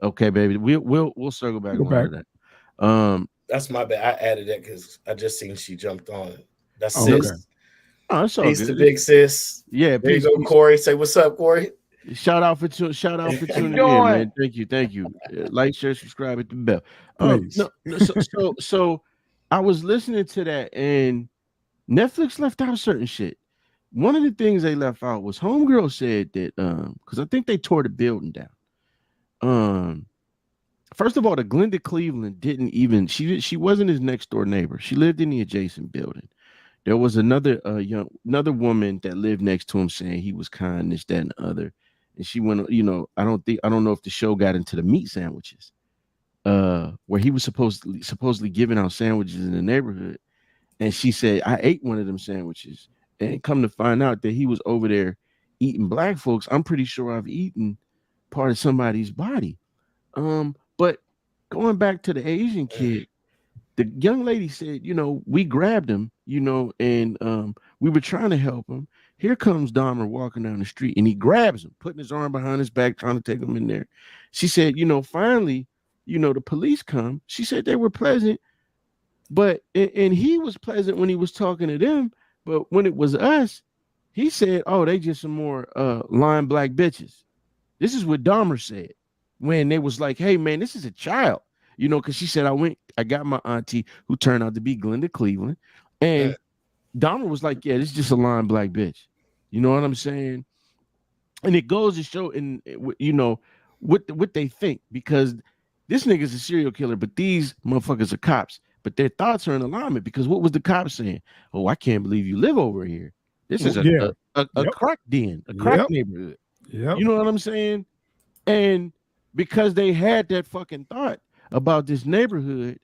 Okay, baby, we'll circle back on that. That's my bad. I added that because I just seen she jumped on. That's sis. Okay. Oh, it's all peace good. to big sis. Yeah, there you go, Corey. Say what's up, Corey. Shout out for tuning in, man. Thank you. Like, share, subscribe, hit the bell. So I was listening to that, and Netflix left out certain shit. One of the things they left out was Homegirl said that because I think they tore the building down. First of all, the Glenda Cleveland didn't even she wasn't his next door neighbor. She lived in the adjacent building. There was another woman that lived next to him saying he was kind, this, that, and the other. And she went, I don't know if the show got into the meat sandwiches, where he was supposedly giving out sandwiches in the neighborhood. And she said, I ate one of them sandwiches. And come to find out that he was over there eating black folks. I'm pretty sure I've eaten part of somebody's body. But going back to the Asian kid, the young lady said, we grabbed him, and we were trying to help him. Here comes Dahmer walking down the street, and he grabs him, putting his arm behind his back, trying to take him in there. She said, finally, the police come. She said they were pleasant, but and he was pleasant when he was talking to them. But when it was us, he said, oh, they just some more lying black bitches. This is what Dahmer said when they was like, hey, man, this is a child. Because she said, I got my auntie who turned out to be Glenda Cleveland. And Dahmer was like, yeah, this is just a lying black bitch. You know what I'm saying? And it goes to show, what they think, because this nigga's a serial killer, but these motherfuckers are cops. But their thoughts are in alignment, because what was the cops saying? Oh, I can't believe you live over here. This is a crack den, a crack neighborhood. Yep. You know what I'm saying? And because they had that fucking thought about this neighborhood,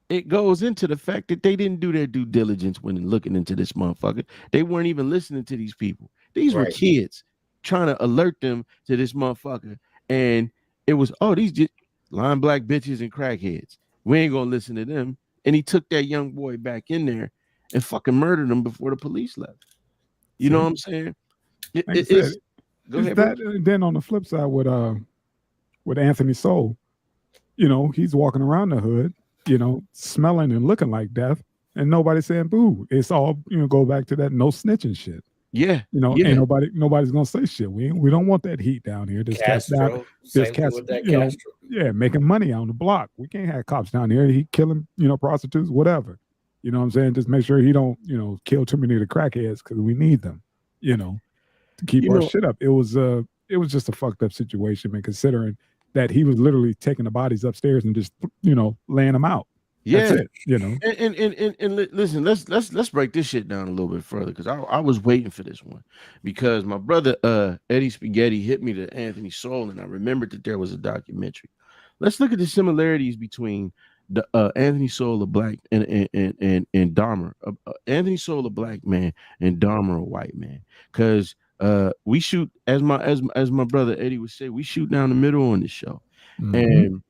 it goes into the fact that they didn't do their due diligence when looking into this motherfucker. They weren't even listening to these people. These were kids trying to alert them to this motherfucker. And it was, these just lying black bitches and crackheads. We ain't gonna listen to them. And he took that young boy back in there and fucking murdered him before the police left. You know what I'm saying? Go ahead, that, then on the flip side with Anthony Sowell, he's walking around the hood, smelling and looking like death, and nobody saying boo. It's all, go back to that no snitching shit. Yeah. Ain't nobody's gonna say shit. We don't want that heat down here. This cat's down. This cat's making money on the block. We can't have cops down here. He killing, prostitutes, whatever. You know what I'm saying? Just make sure he don't, kill too many of the crackheads, because we need them, to keep our shit up. It was just a fucked up situation, man, considering that he was literally taking the bodies upstairs and just, laying them out. Yeah. That's it, And listen, let's break this shit down a little bit further, because I was waiting for this one, because my brother Eddie Spaghetti hit me to Anthony Sowell, and I remembered that there was a documentary. Let's look at the similarities between the Anthony Sowell, a black, and Dahmer. Anthony Sowell, a black man, and Dahmer, a white man. Because we shoot, as my brother Eddie would say, we shoot down the middle on this show. Mm-hmm. And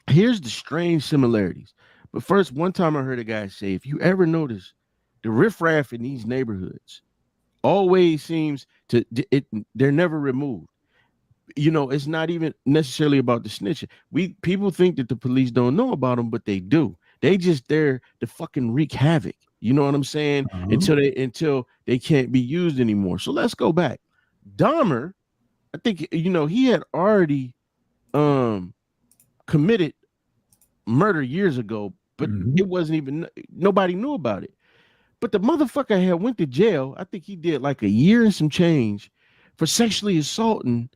here's the strange similarities. But first, one time I heard a guy say, if you ever notice, the riffraff in these neighborhoods always seems they're never removed. It's not even necessarily about the snitching. People think that the police don't know about them, but they do. They just there to fucking wreak havoc. You know what I'm saying? Until they can't be used anymore. So let's go back. Dahmer, I think he had already committed murder years ago but it wasn't even, nobody knew about it. But the motherfucker had went to jail. I think he did like a year and some change for sexually assaulting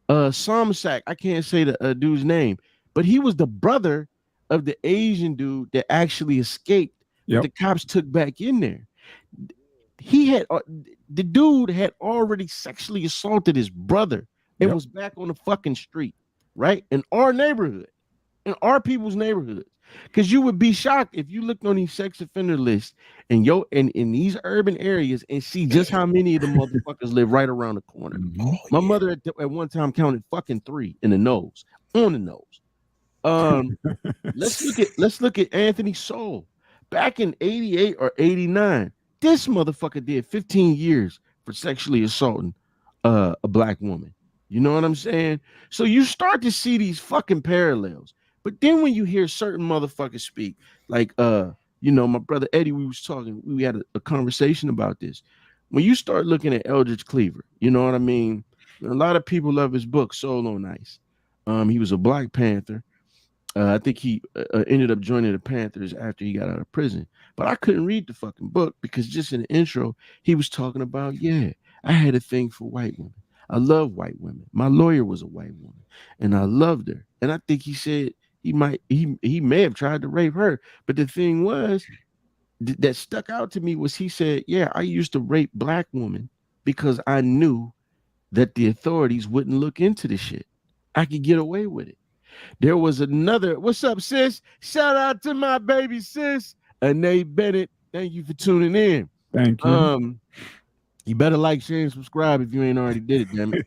Somsack. I can't say the dude's name, but he was the brother of the Asian dude that actually escaped. That the cops took back in there. He had the dude had already sexually assaulted his brother and was back on the fucking street, right? In our neighborhood, in our people's neighborhoods. Because you would be shocked if you looked on these sex offender lists and in these urban areas and see just how many of the motherfuckers live right around the corner. My mother at one time counted fucking 3 in the nose, on the nose. Let's look at Anthony Sowell. Back in 88 or 89, this motherfucker did 15 years for sexually assaulting a black woman. You know what I'm saying? So you start to see these fucking parallels. But then when you hear certain motherfuckers speak, like my brother Eddie, we had a conversation about this. When you start looking at Eldridge Cleaver, you know what I mean? A lot of people love his book, Solo Nice. He was a Black Panther. I think he ended up joining the Panthers after he got out of prison. But I couldn't read the fucking book because just in the intro, he was talking about, I had a thing for white women. I love white women. My lawyer was a white woman, and I loved her. And I think he said he may have tried to rape her. But the thing was that stuck out to me was he said, I used to rape black women because I knew that the authorities wouldn't look into the shit. I could get away with it. There was another, what's up, sis? Shout out to my baby sis, Nate Bennett. Thank you for tuning in. Thank you. You better like, share, and subscribe if you ain't already did it, damn it.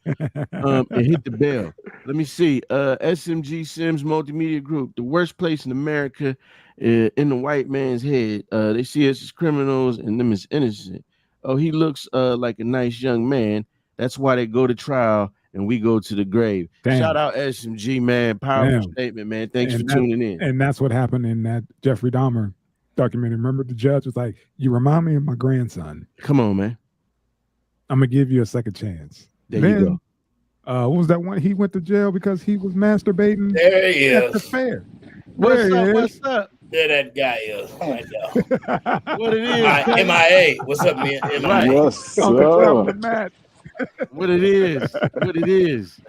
And hit the bell. Let me see. SMG Sims Multimedia Group, the worst place in America in the white man's head. They see us as criminals and them as innocent. Oh, he looks like a nice young man. That's why they go to trial and we go to the grave. Damn. Shout out SMG, man. Powerful statement, man. Thanks for tuning in. And that's what happened in that Jeffrey Dahmer documentary. Remember, the judge was like, you remind me of my grandson. Come on, man. I'm going to give you a second chance. There you go. What was that one? He went to jail because he was masturbating. There he is. At the fair. What's up? There that guy is. I know. What it is? MIA. What's up, man? MIA. Yes, sir. What it is.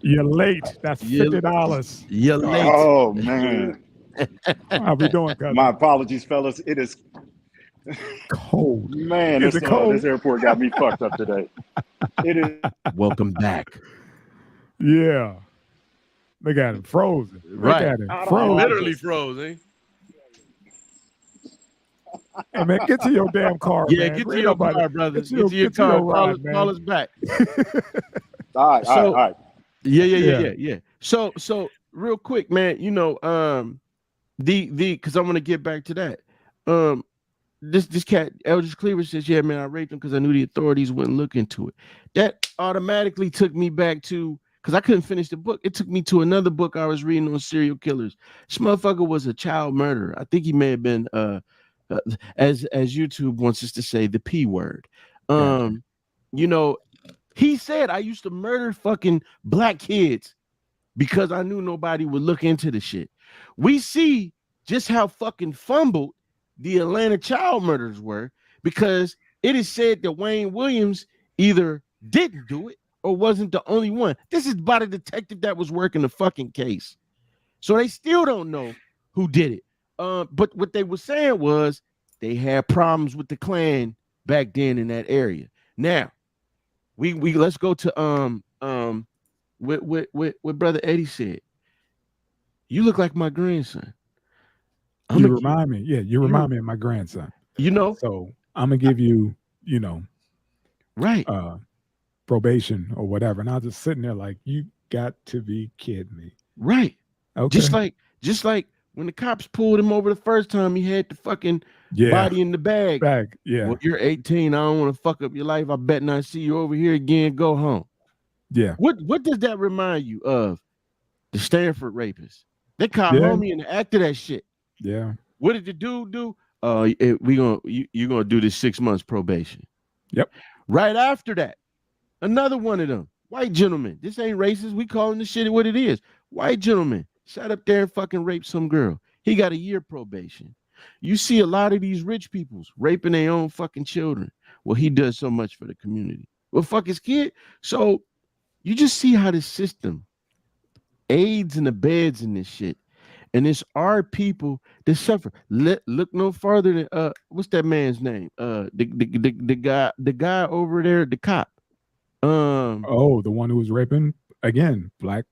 You're late. That's $50. You're late. Oh, man. How we doing, cousin? My apologies, fellas. It is cold. Man, this airport got me fucked up today. It is. Welcome back. Yeah. They got it frozen. Right. Frozen. Literally frozen. Hey, man, get to your damn car, man. Get to your car, brother. Get to your car. Call us back. All right. Yeah. So real quick, man, because I want to get back to that. This cat, Eldridge Cleaver, says, man, I raped him because I knew the authorities wouldn't look into it. That automatically took me back to, because I couldn't finish the book. It took me to another book I was reading on serial killers. This motherfucker was a child murderer. I think he may have been, as YouTube wants us to say, the P word. He said, I used to murder fucking black kids because I knew nobody would look into the shit. We see just how fucking fumbled the Atlanta child murders were, because it is said that Wayne Williams either didn't do it or wasn't the only one. This is by the detective that was working the fucking case. So they still don't know who did it. But what they were saying was they had problems with the Klan back then in that area. Now, we let's go to what Brother Eddie said. You look like my grandson. You remind me of my grandson. So I'm gonna give you, right, probation or whatever. And I was just sitting there like, you got to be kidding me. Right. Okay. Just like when the cops pulled him over the first time, he had the fucking body in the bag. Yeah. Well, you're 18. I don't want to fuck up your life. I bet not see you over here again. Go home. Yeah. What does that remind you of? The Stanford rapist. They caught homie in the act of that shit. Yeah. What did the dude do? You're gonna do this 6 months probation. Yep. Right after that, another one of them, white gentleman. This ain't racist. We calling this shit what it is. White gentleman sat up there and fucking raped some girl. he got a year probation. You see a lot of these rich peoples raping their own fucking children. Well, he does so much for the community. Well, fuck his kid. So you just see how the system aids and abets in this shit. And it's our people that suffer. Look no farther than what's that man's name? The guy over there, the cop. Oh, the one who was raping again, black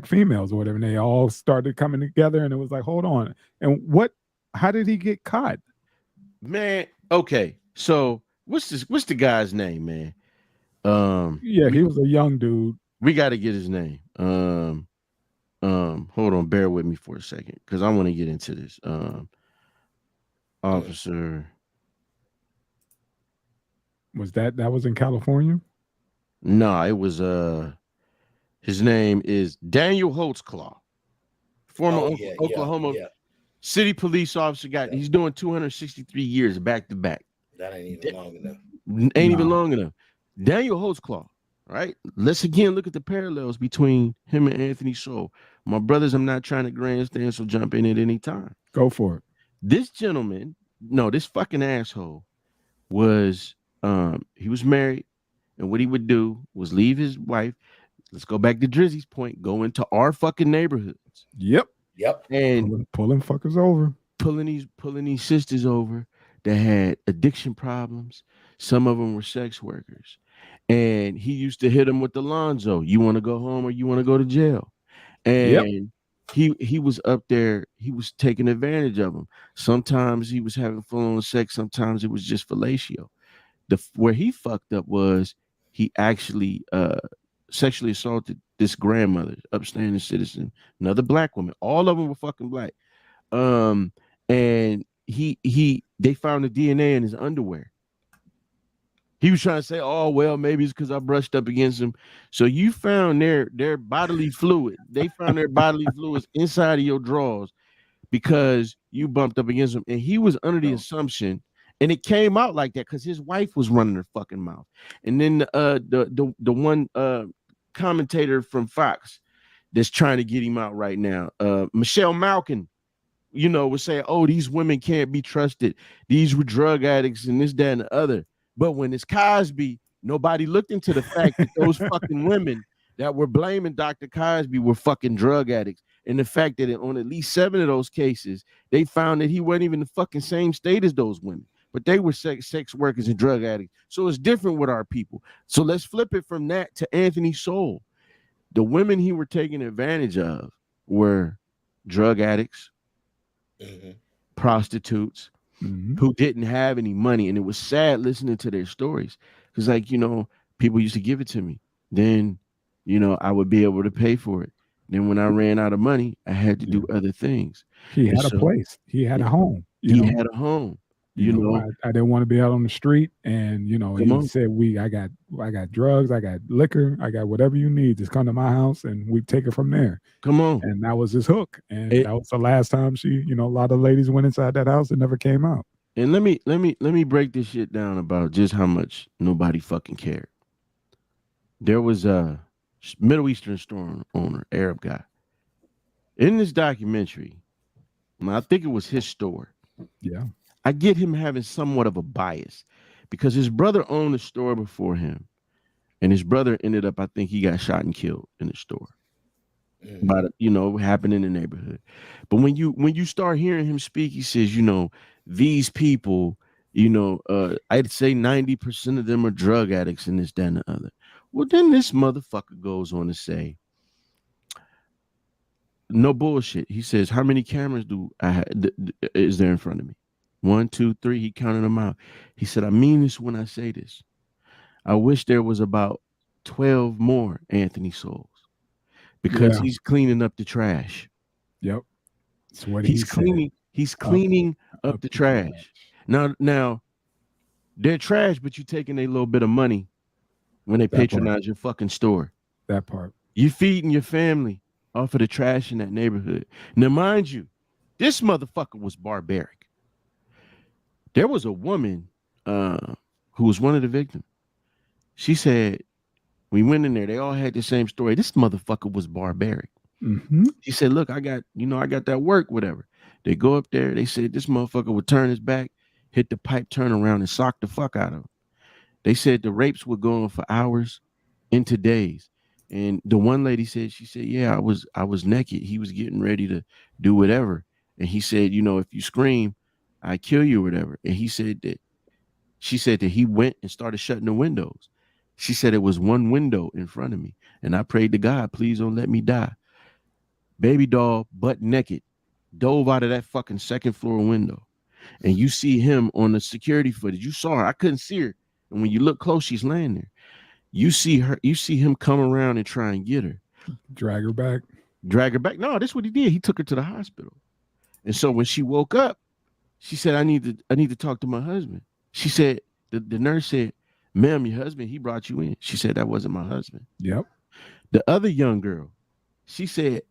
females or whatever. And they all started coming together, and it was like, hold on. And how did he get caught? Man, okay. So what's the guy's name, man? Yeah, he was a young dude. We got to get his name. Hold on, bear with me for a second, because I want to get into this. Officer. Was that was in California? No, it was his name is Daniel Holtzclaw, former Oklahoma City police officer. He's doing 263 years back to back. That ain't even long enough. Even long enough. Daniel Holtzclaw, right? Let's again look at the parallels between him and Anthony Sowell. My brothers, I'm not trying to grandstand, so jump in at any time. Go for it. This gentleman, this fucking asshole was he was married, and what he would do was leave his wife. Let's go back to Drizzy's point, go into our fucking neighborhoods. Yep. And pulling fuckers over. Pulling these sisters over that had addiction problems. Some of them were sex workers. And he used to hit them with the Lonzo. You want to go home or you want to go to jail? And he was up there. He was taking advantage of them. Sometimes he was having full-on sex. Sometimes it was just fellatio. Where he fucked up was he actually sexually assaulted this grandmother, upstanding citizen, another black woman. All of them were fucking black. And they found the DNA in his underwear. He was trying to say, oh, well, maybe it's because I brushed up against him. So you found their bodily fluid. They found their bodily fluids inside of your drawers because you bumped up against him. And he was under the assumption, and it came out like that because his wife was running her fucking mouth. And then the one commentator from Fox that's trying to get him out right now, Michelle Malkin, was saying, oh, these women can't be trusted. These were drug addicts and this, that, and the other. But when it's Cosby, nobody looked into the fact that those fucking women that were blaming Dr. Cosby were fucking drug addicts. And the fact that on at least 7 of those cases, they found that he wasn't even the fucking same state as those women, but they were sex workers and drug addicts. So it's different with our people. So let's flip it from that to Anthony Sowell. The women he were taking advantage of were drug addicts, prostitutes, who didn't have any money. And it was sad listening to their stories because, people used to give it to me. Then, I would be able to pay for it. Then when I ran out of money, I had to do other things. He had a place. He had a home. He had a home. I didn't want to be out on the street. And, he said, I got drugs, I got liquor, I got whatever you need. Just come to my house and we take it from there. Come on. And that was his hook. And that was the last time a lot of ladies went inside that house and never came out. And let me break this shit down about just how much nobody fucking cared. There was a Middle Eastern store owner, Arab guy. In this documentary, I think it was his store. Yeah. I get him having somewhat of a bias because his brother owned the store before him. And his brother ended up, I think he got shot and killed in the store. By happened in the neighborhood. But when you start hearing him speak, he says, these people, I'd say 90% of them are drug addicts and this, that, and the other. Well, then this motherfucker goes on to say, no bullshit. He says, how many cameras is there in front of me? 1, 2, 3. He counted them out. He said, I mean this when I say this. I wish there was about 12 more Anthony Sowells because he's cleaning up the trash. Yep. That's what he's cleaning. He's cleaning up the trash. Now, they're trash, but you're taking a little bit of money when they patronize your fucking store. That part. You feeding your family off of the trash in that neighborhood. Now, mind you, this motherfucker was barbaric. There was a woman who was one of the victims. She said, we went in there, they all had the same story. This motherfucker was barbaric. She said, look, I got that work, whatever. They go up there. They said this motherfucker would turn his back, hit the pipe, turn around, and sock the fuck out of him. They said the rapes were going for hours into days. And the one lady said, she said, yeah, I was naked. He was getting ready to do whatever. And he said, you know, if you scream, I kill you or whatever. And he said that, she said that he went and started shutting the windows. She said it was one window in front of me. And I prayed to God, please don't let me die. Baby doll, butt naked, dove out of that fucking second floor window. And you see him on the security footage. You saw her. I couldn't see her. And when you look close, she's laying there. You see him come around and try and get her. Drag her back. No, that's what he did. He took her to the hospital. And so when she woke up, she said, I need to talk to my husband. She said, the nurse said, ma'am, your husband, he brought you in. She said, that wasn't my husband. Yep. The other young girl, she said,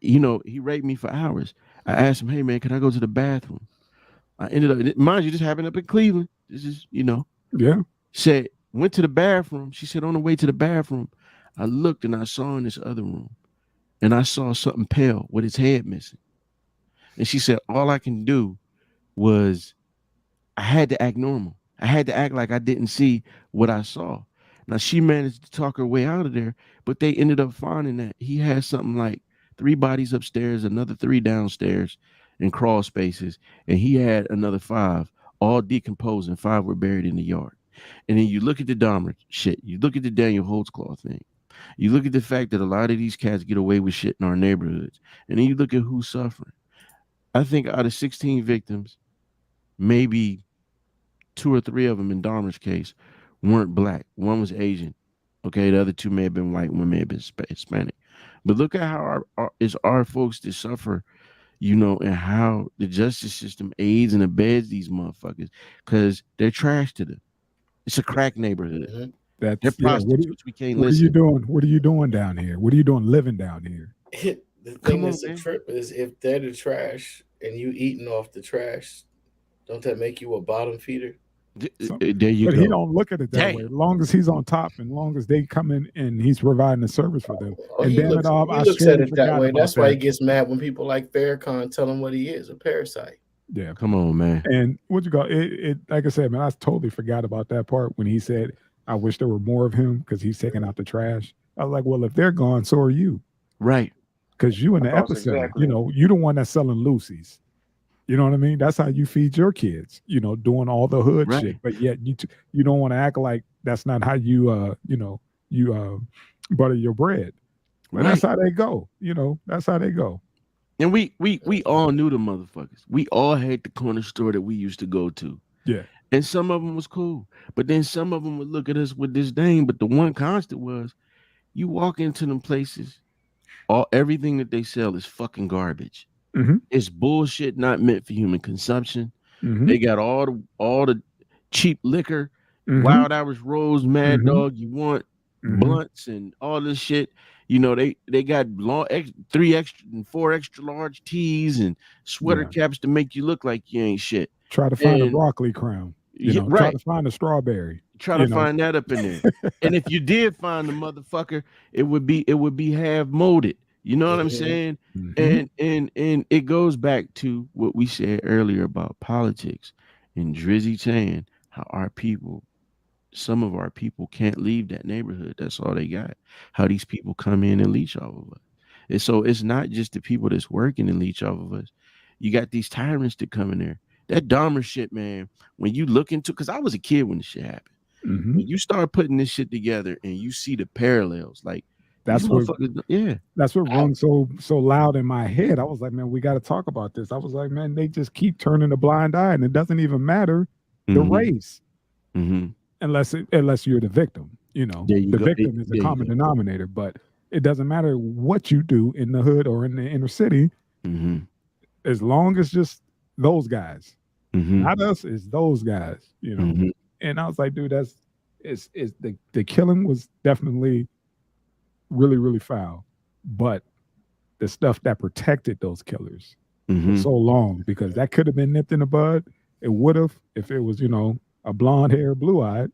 he raped me for hours. I asked him, hey man, can I go to the bathroom? I ended up, mind you, this happened up in Cleveland. This is, Yeah. Said, went to the bathroom. She said, on the way to the bathroom, I looked and I saw in this other room and I saw something pale with its head missing. And she said, all I can do was I had to act normal. I had to act like I didn't see what I saw. Now she managed to talk her way out of there, but they ended up finding that he had something like 3 bodies upstairs, another 3 downstairs in crawl spaces. And he had another 5, all decomposed, and 5 were buried in the yard. And then you look at the Dahmer shit. You look at the Daniel Holtzclaw thing. You look at the fact that a lot of these cats get away with shit in our neighborhoods. And then you look at who's suffering. I think out of 16 victims, maybe 2 or 3 of them in Dahmer's case weren't black. One was Asian. Okay, the other 2 may have been white. One may have been Hispanic. But look at how our folks that suffer, and how the justice system aids and abets these motherfuckers because they're trash to them. It's a crack neighborhood. Mm-hmm. They're prostitutes. We can't what listen. Are you doing? What are you doing down here? What are you doing living down here? The thing that's a trip is if they're the trash and you eating off the trash, don't that make you a bottom feeder? There you go. But he don't look at it that way. As long as he's on top, and long as they come in and he's providing a service for them. And he looks at it that way. That's why he gets mad when people like Farrakhan tell him what he is, a parasite. Yeah, come on, man. And what you got? It like I said, man, I totally forgot about that part when he said, "I wish there were more of him because he's taking out the trash." I was like, "Well, if they're gone, so are you." Right. Because you in the epicenter. Exactly. You the one that's selling Lucy's. You know what I mean? That's how you feed your kids. Doing all the hood shit. But yet you don't want to act like that's not how you butter your bread. Right. That's how they go. That's how they go. And we all knew the motherfuckers. We all had the corner store that we used to go to. Yeah. And some of them was cool. But then some of them would look at us with disdain. But the one constant was, you walk into them places, everything that they sell is fucking garbage. Mm-hmm. It's bullshit, not meant for human consumption. Mm-hmm. They got all the cheap liquor, Wild Irish Rose, Mad Dog. You want blunts and all this shit. They got 3 extra and 4 extra large teas and sweater caps to make you look like you ain't shit. Try to find a broccoli crown. Try to find a strawberry. Try to find that up in there. And if you did find the motherfucker, it would be half molded. You know what I'm saying? Mm-hmm. And it goes back to what we said earlier about politics and Drizzy saying how some of our people can't leave that neighborhood. That's all they got. How these people come in and leech off of us. And so it's not just the people that's working and leech off of us. You got these tyrants that come in there. That Dahmer shit, man, when you look into, because I was a kid when this shit happened. Mm-hmm. When you start putting this shit together and you see the parallels, like, that's what rung so loud in my head. I was like, man, we got to talk about this. I was like, man, they just keep turning a blind eye, and it doesn't even matter the race, unless you're the victim. The victim is a common denominator, but it doesn't matter what you do in the hood or in the inner city, as long as just those guys, not us, it's those guys. And I was like, dude, the killing was definitely really, really foul, but the stuff that protected those killers for so long, because that could have been nipped in the bud. It would have, if it was, a blonde hair, blue-eyed,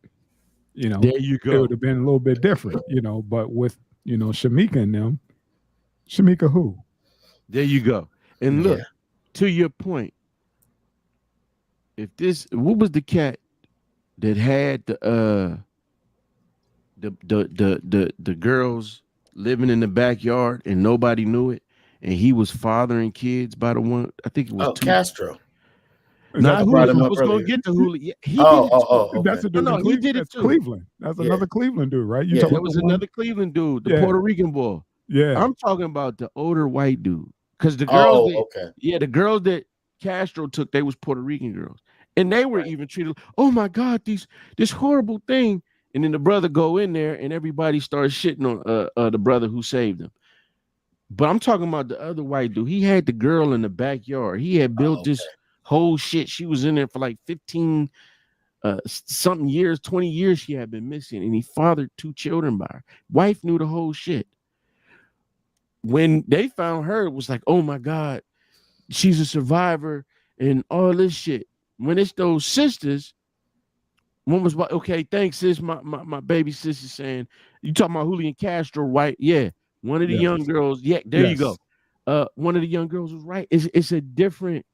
there you go. It would have been a little bit different, but with, Shamika and them, Shamika who? There you go. And look, to your point, what was the cat that had the girls living in the backyard and nobody knew it, and he was fathering kids by the one, I think it was two. Castro. Nah, who brought him was up going to earlier. get the Hulu? Yeah, he did it. Okay. That's a dude. No, he did it that's too. Cleveland. That's another Cleveland dude, right? Yeah, That was another Cleveland dude, the Puerto Rican boy. Yeah, I'm talking about the older white dude, because the girls, the girls that Castro took, they was Puerto Rican girls, and they were even treated. Oh my God, this horrible thing. And then the brother go in there, and everybody starts shitting on the brother who saved him. But I'm talking about the other white dude. He had the girl in the backyard. He had built this whole shit. She was in there for like 15 something years, 20 years she had been missing, and he fathered 2 children by her. Wife knew the whole shit. When they found her, it was like, oh my God, she's a survivor and all this shit. When it's those sisters, one was like, okay, thanks, sis. My baby sister saying, you talking about Julian Castro, right? Yeah. One of the young girls, you go. One of the young girls was right. It's a different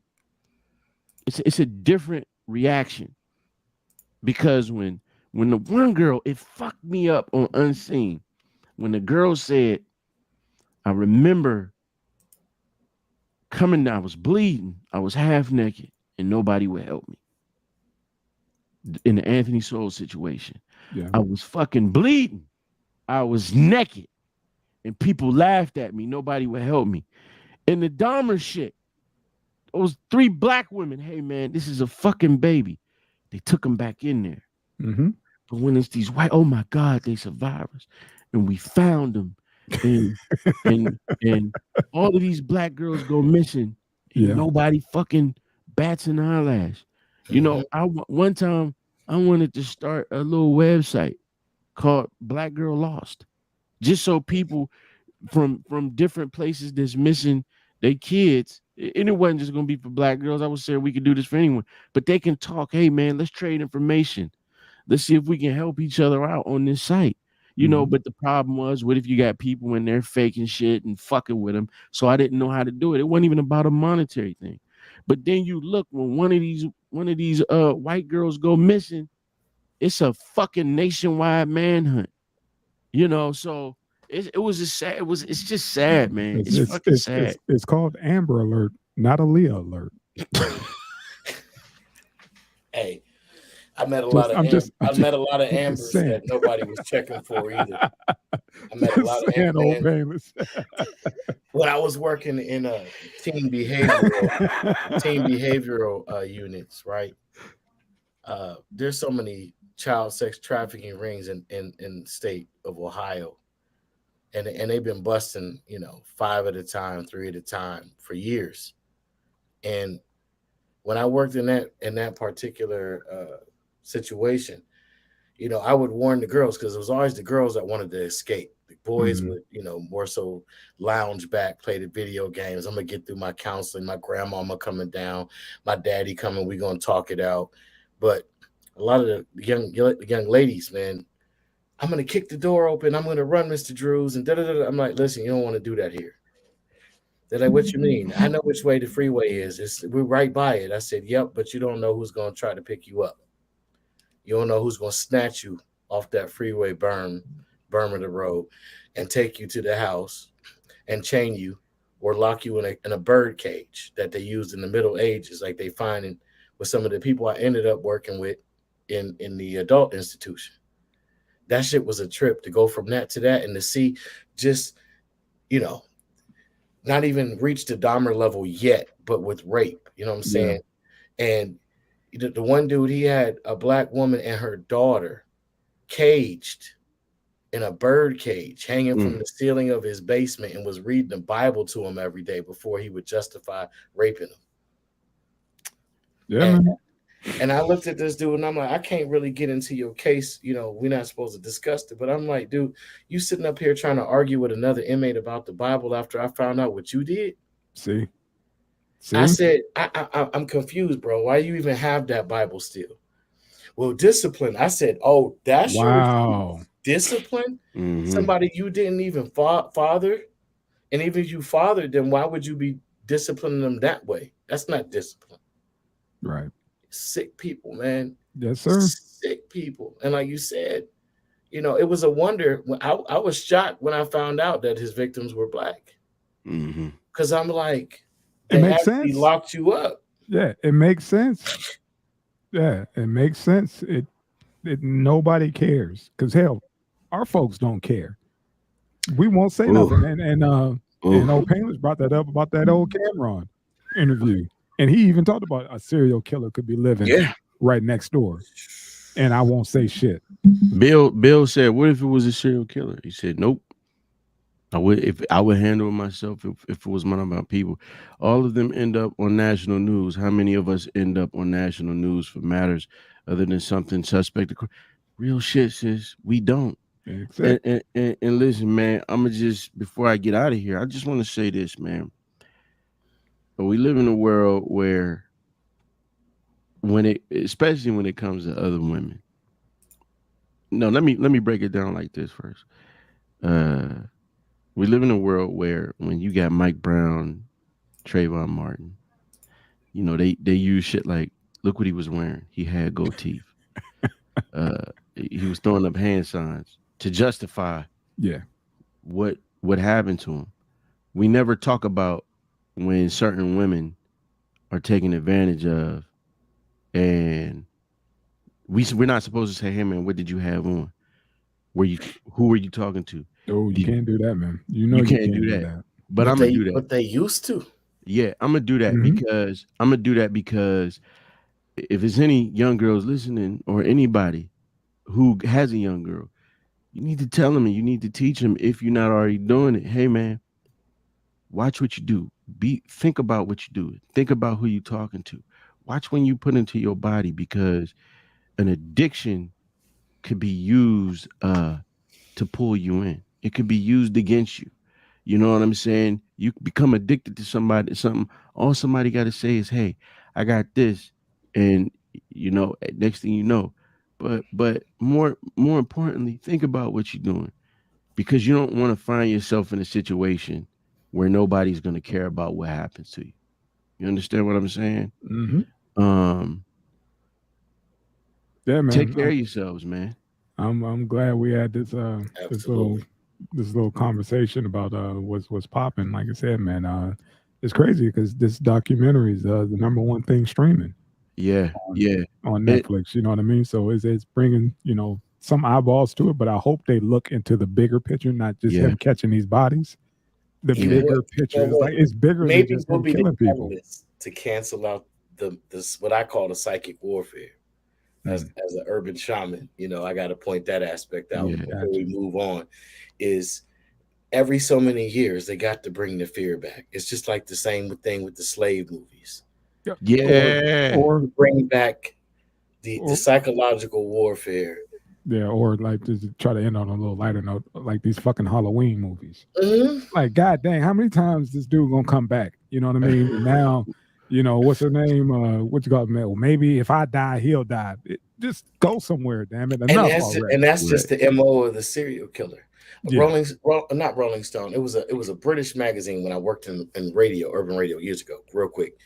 reaction, because when the one girl, it fucked me up on Unseen. When the girl said, I remember coming down, I was bleeding, I was half naked, and nobody would help me. In the Anthony Sowell situation, I was fucking bleeding, I was naked, and people laughed at me. Nobody would help me. In the Dahmer shit, it was 3 black women. Hey man, this is a fucking baby. They took him back in there. Mm-hmm. But when it's these white, oh my God, they survivors, and we found them, and all of these black girls go missing, and nobody fucking bats an eyelash. You know, one time I wanted to start a little website called Black Girl Lost, just so people from different places that's missing their kids, and it wasn't just gonna be for black girls. I was saying we could do this for anyone, but they can talk. Hey man, let's trade information. Let's see if we can help each other out on this site. You know, but the problem was, what if you got people in there faking shit and fucking with them? So I didn't know how to do it. It wasn't even about a monetary thing. But then you look, when one of these white girls go missing, it's a fucking nationwide manhunt. You know, so it was just sad. It's just sad, man. It's fucking sad. It's called Amber Alert, not a Leah Alert. Hey, I met a lot of Ambers that nobody was checking for either. I met a lot of Ambers. When I was working in teen behavioral units, right? There's so many child sex trafficking rings in the state of Ohio, and they've been busting, 5 at a time, 3 at a time for years. And when I worked in that particular situation, I would warn the girls, because it was always the girls that wanted to escape. The boys would, more so lounge back, play the video games. I'm gonna get through my counseling. My grandmama coming down, my daddy coming. We're gonna talk it out. But a lot of the young ladies, man, I'm gonna kick the door open. I'm gonna run, Mr. Drews, and da-da-da-da. I'm like, listen, you don't want to do that here. They're like, what you mean? I know which way the freeway is. We're right by it. I said, yep, but you don't know who's gonna try to pick you up. You don't know who's gonna snatch you off that freeway berm of the road and take you to the house and chain you or lock you in a bird cage that they used in the Middle Ages, like they find with some of the people I ended up working with in the adult institution. That shit was a trip to go from that to that, and to see just, not even reach the Dahmer level yet, but with rape, you know what I'm saying? And the one dude, he had a black woman and her daughter caged in a bird cage, hanging from the ceiling of his basement, and was reading the Bible to him every day before he would justify raping him. Yeah. And I looked at this dude and I'm like, I can't really get into your case. We're not supposed to discuss it. But I'm like, dude, you sitting up here trying to argue with another inmate about the Bible after I found out what you did? See? I said, I'm confused, bro. Why you even have that Bible still? Well, discipline. I said, oh, that's your discipline? Somebody you didn't even father? And even if you fathered them, why would you be disciplining them that way? That's not discipline. Right. Sick people, man. Yes, sir. Sick people. And like you said, it was a wonder. When I was shocked when I found out that his victims were black. Because I'm like, it makes sense. Locked you up. Yeah, it makes sense. Yeah, it makes sense. It nobody cares because hell, our folks don't care. We won't say nothing. And old Painless brought that up about that old Cameron interview, and he even talked about a serial killer could be living right next door, and I won't say shit. Bill said, "What if it was a serial killer?" He said, "Nope. I would handle it myself if it was one of my people." All of them end up on national news. How many of us end up on national news for matters other than something suspect? Real shit, sis. We don't. Exactly. And listen, man, I'm gonna just, before I get out of here, I just want to say this, man. But we live in a world where especially when it comes to other women. No, let me break it down like this first. We live in a world where when you got Mike Brown, Trayvon Martin, they use shit like, look what he was wearing. He had gold teeth. He was throwing up hand signs to justify what happened to him. We never talk about when certain women are taken advantage of, and we're not supposed to say, "Hey man, what did you have on? Who were you talking to?" Oh, you can't do that, man. You can't do that. But I'm gonna do that. But they used to. Yeah, I'm gonna do that because if it's any young girls listening or anybody who has a young girl, you need to tell them and you need to teach them, if you're not already doing it. Hey man, watch what you do. Think about what you do. Think about who you're talking to. Watch when you put into your body, because an addiction could be used to pull you in. It could be used against you. You know what I'm saying? You become addicted to something. All somebody got to say is, "Hey, I got this," and next thing you know. But more importantly, think about what you're doing, because you don't want to find yourself in a situation where nobody's going to care about what happens to you. You understand what I'm saying? Yeah, man. Take care of yourselves, man. I'm glad we had this little conversation about what's popping. Like I said, man, it's crazy because this documentary is the number one thing streaming. On Netflix. You know what I mean? So it's bringing some eyeballs to it, but I hope they look into the bigger picture, not just him catching these bodies. The bigger picture is like it's bigger than just him killing people. To cancel out this what I call the psychic warfare. As an urban shaman, I got to point that aspect out before we move on. Is every so many years they got to bring the fear back. It's just like the same thing with the slave movies. Or bring back the psychological warfare. Yeah, or like to try to end on a little lighter note, like these fucking Halloween movies. Like, god dang, how many times this dude gonna come back? You know what I mean? And now. What's her name? What you got? Well, maybe if I die, he'll die. Just go somewhere, damn it. And that's just the MO of the serial killer. Not Rolling Stone. It was a British magazine when I worked in radio, urban radio years ago, real quick.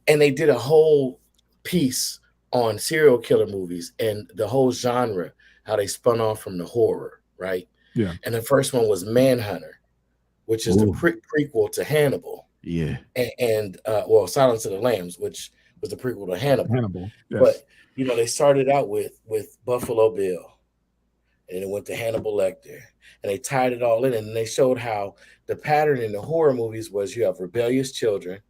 And they did a whole piece on serial killer movies and the whole genre, how they spun off from the horror, right? Yeah. And the first one was Manhunter, which is the prequel to Hannibal. Yeah. And Silence of the Lambs, which was the prequel to Hannibal. Yes. But they started out with Buffalo Bill, and it went to Hannibal Lecter, and they tied it all in, and they showed how the pattern in the horror movies was you have rebellious children,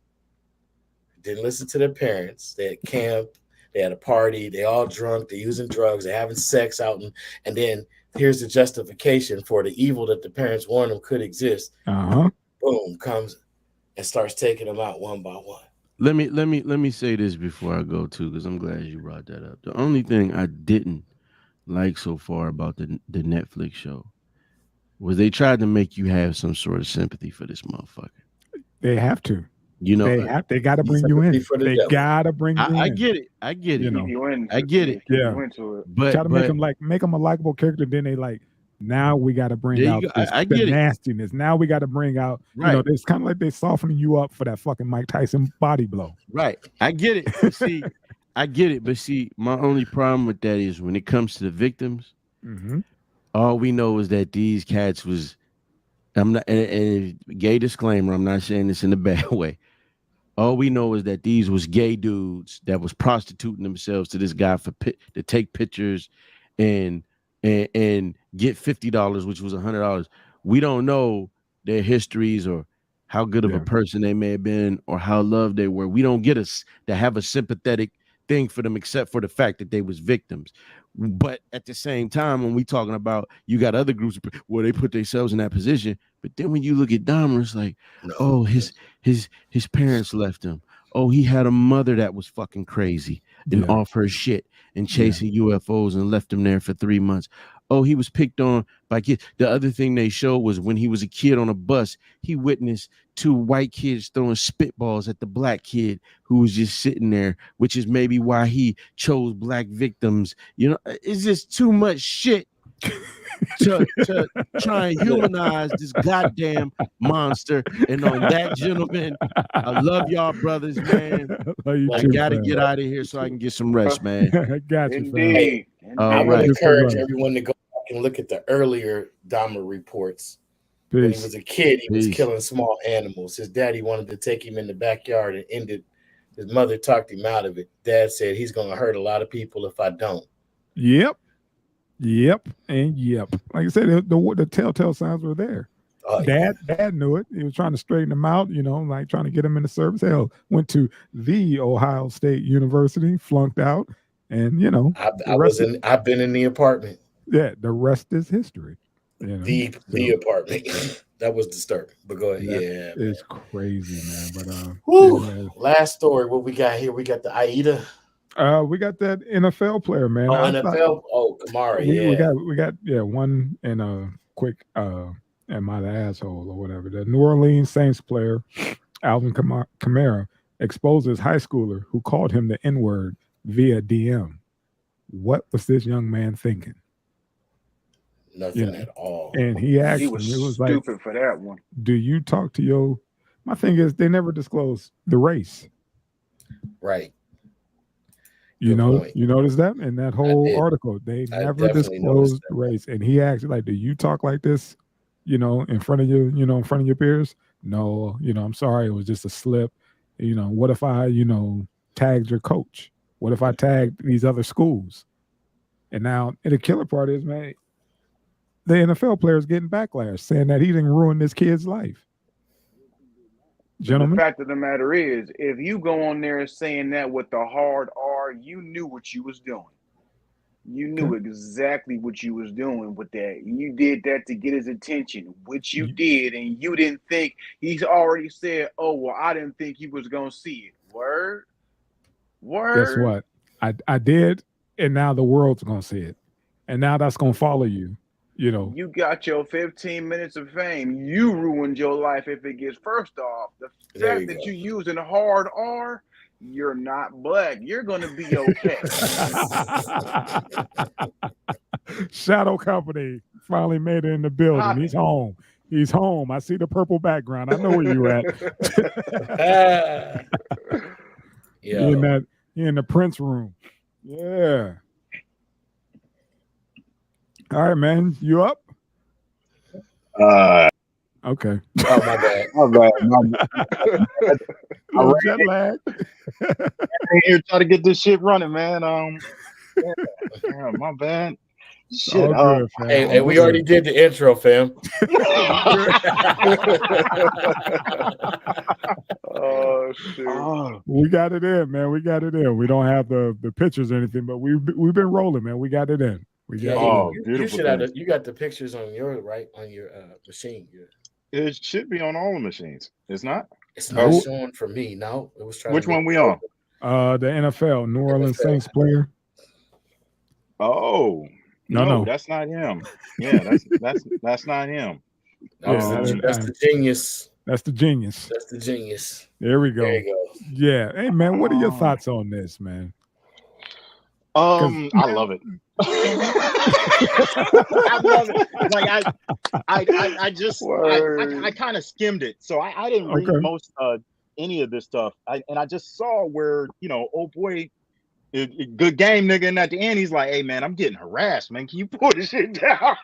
didn't listen to their parents, they had camp, they had a party, they all drunk, they're using drugs, they're having sex out, and then here's the justification for the evil that the parents warned them could exist. Boom, comes and starts taking them out one by one. Let me say this before I go too, because I'm glad you brought that up. The only thing I didn't like so far about the Netflix show was they tried to make you have some sort of sympathy for this motherfucker. They have to. They got to bring you in. They got to bring you in. I get it. I get it. You in, I get it. Yeah. You into it. But try to make him a likable character. Then they like Now we got to bring There out you go. I the get it. nastiness. Now we got to bring out, Right. it's kind of like they softening you up for that fucking Mike Tyson body blow. Right. I get it. But see, I get it. But see, my only problem with that is when it comes to the victims, all we know is that these cats was, I'm not, and gay disclaimer, I'm not saying this in a bad way. All we know is that these was gay dudes that was prostituting themselves to this guy to take pictures and get $50, which was $100. We don't know their histories or how good of a person they may have been or how loved they were. We don't get us to have a sympathetic thing for them, except for the fact that they was victims. But at the same time, when we talking about, you got other groups where they put themselves in that position. But then when you look at Dahmer, like, oh, his parents left him. Oh, he had a mother that was fucking crazy and off her shit and chasing UFOs and left him there for 3 months. Oh, he was picked on by kids. The other thing they showed was when he was a kid on a bus, he witnessed 2 white kids throwing spitballs at the black kid who was just sitting there, which is maybe why he chose black victims. You know, it's just too much shit to try and humanize this goddamn monster. And on that, gentlemen, I love y'all brothers, man. I gotta get out of here so I can get some rest, man. Got you, Indeed. I would encourage everyone to go back and look at the earlier Dahmer reports. When he was a kid, he was killing small animals. His daddy wanted to take him in the backyard and ended. His mother talked him out of it. Dad said he's going to hurt a lot of people if I don't. Yep. And yep. Like I said, the telltale signs were there. Dad knew it. He was trying to straighten him out, like trying to get him into service. Hell, went to the Ohio State University, flunked out, and I've been in the apartment. Yeah, the rest is history. The apartment. That was disturbing. But go ahead. It's crazy, man. But last story. What we got here? We got the AITA. We got that NFL player, man. NFL. Kamara. We got one in a quick am I the asshole or whatever. The New Orleans Saints player, Alvin Kamara, exposes high schooler who called him the N-word via DM. What was this young man thinking? Nothing at all. And he asked him, was it was stupid like, for that one. Do you talk to your? My thing is, they never disclose the race. Right. You notice that in that whole article, they never disclosed race. And he asked, like, do you talk like this, in front of you, in front of your peers? No, I'm sorry, it was just a slip. What if I, tagged your coach? What if I tagged these other schools? And now, and the killer part is, man, the NFL player is getting backlash saying that he didn't ruin this kid's life. Gentlemen, the fact of the matter is, if you go on there saying that with the hard R, you knew what you was doing. You knew exactly what you was doing with that. You did that to get his attention, which you did, and you didn't think he's already said, "Oh, well, I didn't think he was gonna see it." Word. Guess what? I did, and now the world's gonna see it, and now that's gonna follow you. You got your 15 minutes of fame. You ruined your life if it gets. First off, the fact that you using hard R, you're not black. You're going to be okay. Shadow Company finally made it in the building. He's home. He's home. I see the purple background. I know where you're at. He in the Prince room. Yeah. All right, man. You up? Okay. Oh, my bad. I'm jet lag. I'm here trying to get this shit running, man. My bad. Shit. Good, hey, we already did the intro, fam. Oh shit. We got it in, man. We got it in. We don't have the pictures or anything, but we've been rolling, man. We got it in. Beautiful. You got the pictures on your machine. It should be on all the machines. It's not. It's not showing for me. No, it was trying. Which one we on? The NFL, New Orleans Saints player. Oh no, that's not him. Yeah, that's not him. That's the genius. That's the genius. That's the genius. There we go. There you go. Yeah. Hey, man, what are your thoughts on this, man? I love it. I love it. Like I kind of skimmed it, so I didn't read most any of this stuff. I just saw where old boy, good game nigga, and at the end he's like, "Hey man, I'm getting harassed, man. Can you pull this shit down?"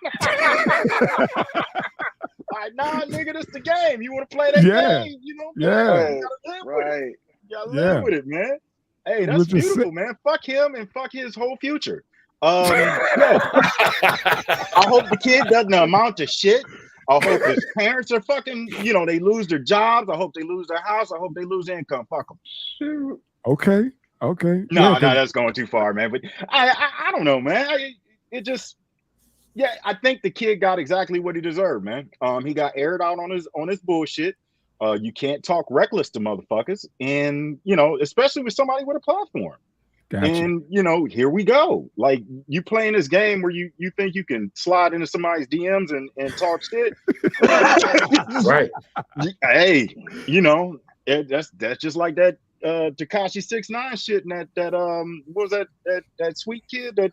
Like, nah, nigga, this the game. You want to play that game? Yeah, right. You gotta live with it, man. Hey, that's beautiful, man. Fuck him and fuck his whole future. I hope the kid doesn't amount to shit. I hope his parents are fucking, they lose their jobs. I hope they lose their house. I hope they lose income. Fuck them. Okay. No, that's going too far, man. But I don't know, man. I think the kid got exactly what he deserved, man. He got aired out on his bullshit. You can't talk reckless to motherfuckers, and especially with somebody with a platform. Gotcha. And here we go. Like, you playing this game where you think you can slide into somebody's DMs and talk shit. Right. Hey, that's just like that Tekashi 6ix9ine shit, and that what was that sweet kid that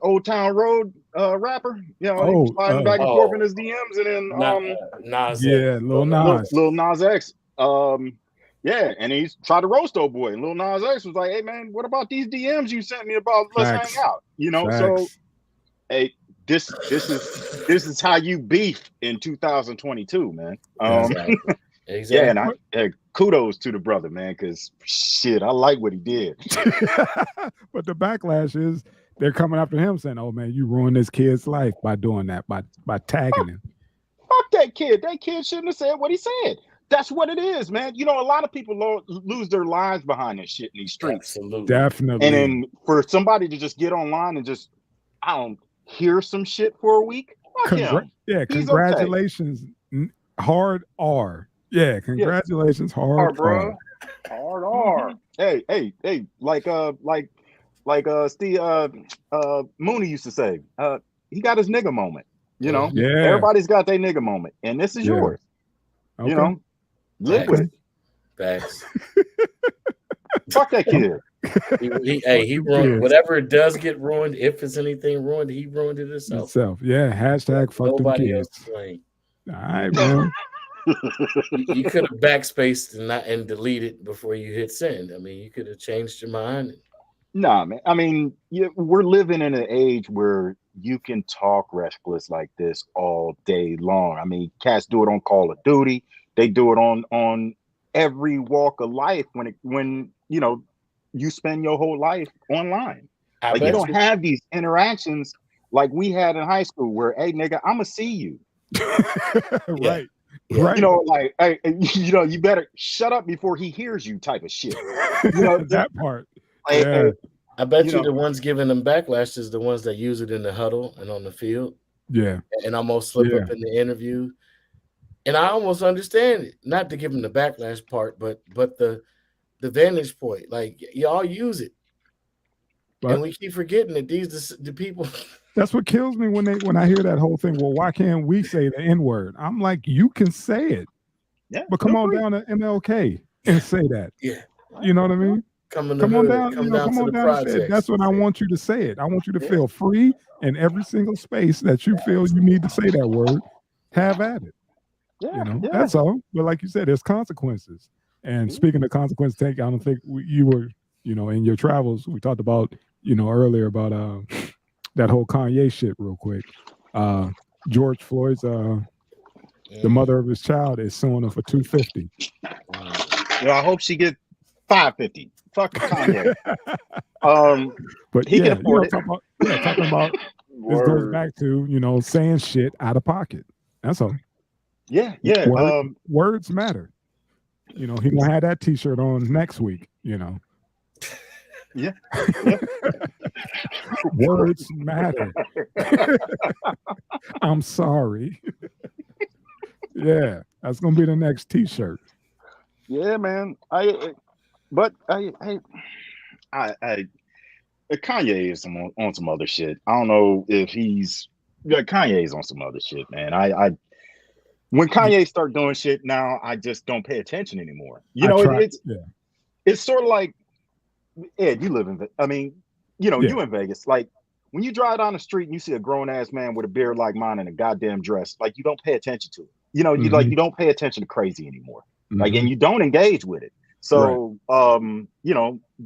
Old Town Road rapper, he was sliding back and forth in his DMs, and then Nas, Lil Nas, Lil Nas X, and he's tried to roast old boy, and Lil Nas X was like, "Hey man, what about these DMs you sent me about let's hang out?" So hey, this is how you beef in 2022, man. Exactly. Yeah, and kudos to the brother, man, because shit, I like what he did. But the backlash is they're coming after him saying, "Oh man, you ruined this kid's life by doing that, by tagging him." Fuck that kid. That kid shouldn't have said what he said. That's what it is, man. A lot of people lose their lives behind this shit in these streets. Absolutely. Definitely. And then for somebody to just get online and just, hear some shit for a week. Fuck him. Yeah, congratulations. Okay. Hard R. Yeah, congratulations, hard bro. Hard R. Hey, like Steve Mooney used to say, he got his nigga moment. Everybody's got their nigga moment, and this is yours. Okay. Live with it. Facts. Fuck that kid. He ruined whatever it does get ruined. If it's anything ruined, he ruined it himself. Yeah. Hashtag fuck them kids. All right, man. You could have backspaced and deleted before you hit send. I mean, you could have changed your mind. Nah, man. I mean, we're living in an age where you can talk reckless like this all day long. I mean, cats do it on Call of Duty. They do it on every walk of life when you spend your whole life online. Like, you don't have these interactions like we had in high school where, hey, nigga, I'ma see you. Right. Yeah. Right. Hey, you better shut up before he hears you type of shit. That part. I bet you the ones giving them backlash is the ones that use it in the huddle and on the field. Yeah. And almost slip up in the interview. And I almost understand it. Not to give them the backlash part, but the vantage point. Like, y'all use it. And we keep forgetting that the people. That's what kills me when I hear that whole thing. Well, why can't we say the N-word? I'm like, you can say it. Yeah. But come on down to MLK and say that. Yeah. You know what I mean? Come on down to the project. That's what I want you to say it. I want you to feel free in every single space that you feel you need to say that word. Have at it. That's all. But like you said, there's consequences. And speaking of consequences, I don't think you were, in your travels, we talked about, earlier about that whole Kanye shit real quick. George Floyd's the mother of his child is suing him for $250. I hope she gets $550. Fuck Kanye. But he can afford it. Talking about this goes back to saying shit out of pocket. That's all. Yeah. Words matter. He gonna have that T-shirt on next week. Yeah. Words matter. I'm sorry. Yeah, that's gonna be the next T-shirt. Yeah, man. Kanye is on some other shit. I don't know if Kanye is on some other shit, man. When Kanye start doing shit now, I just don't pay attention anymore. It's sort of like Ed, you live in. I mean, Yeah. you in Vegas. Like when you drive down the street and you see a grown ass man with a beard like mine and a goddamn dress, like you don't pay attention to it. You don't pay attention to crazy anymore. Like, and you don't engage with it. So,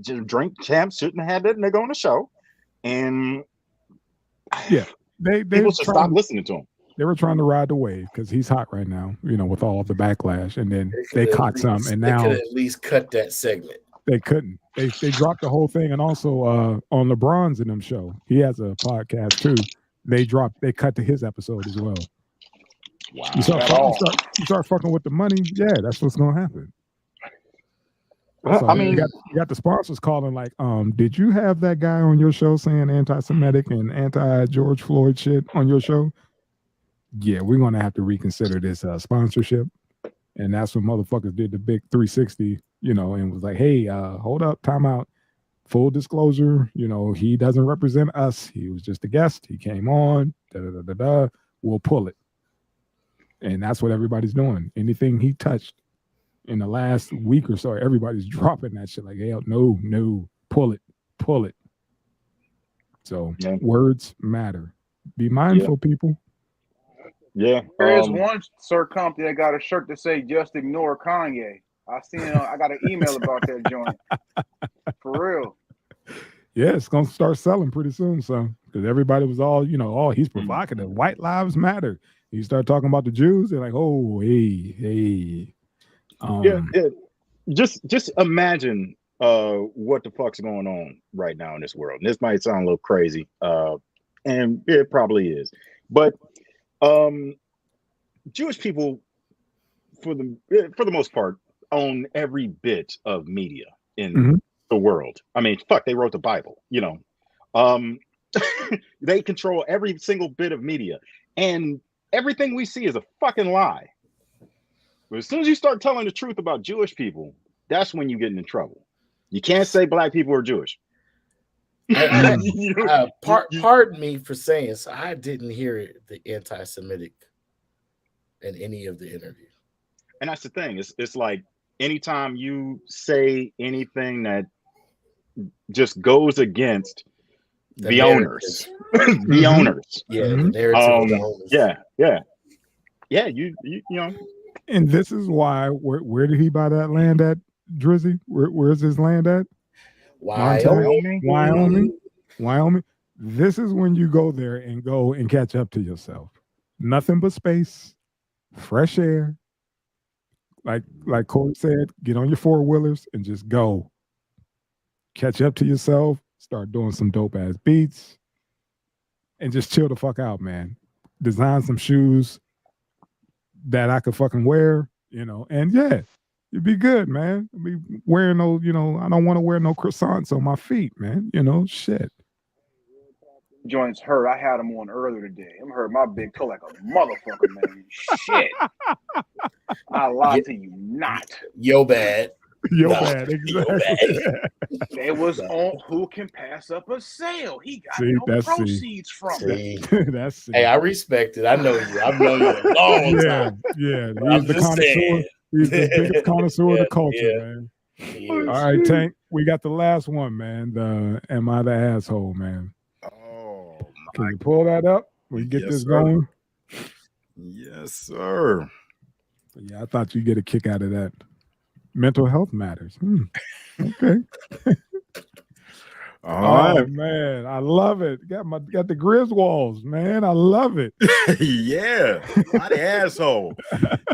just drink champs shouldn't have had that nigga on the show, and people should stop listening to him. They were trying to ride the wave because he's hot right now, with all the backlash, and then they caught some, and now they could at least cut that segment. They couldn't. They dropped the whole thing, and also on LeBron's in them show, he has a podcast too. They cut to his episode as well. Wow. You start fucking with the money, that's what's gonna happen. So, I mean, you got the sponsors calling like, did you have that guy on your show saying anti-Semitic and anti-George Floyd shit on your show? Yeah, we're gonna have to reconsider this sponsorship. And that's when motherfuckers did the big 360, and was like, hey, hold up, time out. Full disclosure, he doesn't represent us. He was just a guest. He came on, we'll pull it. And that's what everybody's doing. Anything he touched in the last week or so, everybody's dropping that shit like, hell, no, pull it. So words matter. Be mindful, people. Yeah. There is one Sir Compton that got a shirt that say "Just ignore Kanye." I seen it. I got an email about that joint. For real. Yeah, it's gonna start selling pretty soon, son. Because everybody was all, he's provocative. White lives matter. You start talking about the Jews, they're like, oh, hey. Just imagine what the fuck's going on right now in this world. And this might sound a little crazy, and it probably is, but Jewish people, for the most part, own every bit of media in the world. I mean, fuck, they wrote the Bible, they control every single bit of media, and everything we see is a fucking lie. But as soon as you start telling the truth about Jewish people, that's when you get in trouble. You can't say black people are Jewish. Pardon me for saying so. I didn't hear the anti-Semitic in any of the interview. And that's the thing. It's like anytime you say anything that just goes against the owners, the owners. Yeah, the narrative of the owners. Yeah. You know. And this is why. Where did he buy that land at, Drizzy? Where's his land at? Wyoming. This is when you go there and catch up to yourself. Nothing but space, fresh air. Like Corey said, get on your four-wheelers and just go. Catch up to yourself, start doing some dope ass beats, and just chill the fuck out, man. Design some shoes that I could fucking wear, and you'd be good, man. I mean, wearing no, I don't want to wear no croissants on my feet, man. Shit. Joints hurt. I had them on earlier today. I'm hurt my big toe like a motherfucker, man. Shit. I lie to you not. Yo bad. Exactly. It was on Who Can Pass Up a Sale. He got no proceeds from it. Hey, I respect it. I know you. I've known you a long time. Yeah. He's the connoisseur. He's the biggest connoisseur of the culture, man. All right, Tank. We got the last one, man. The Am I the Asshole, man? Oh, can you pull that up? We get this going. Yes, sir. Yeah, I thought you'd get a kick out of that. Mental health matters. Okay. All right, man, I love it. Got the Griswolds, man. I love it. Yeah, my asshole.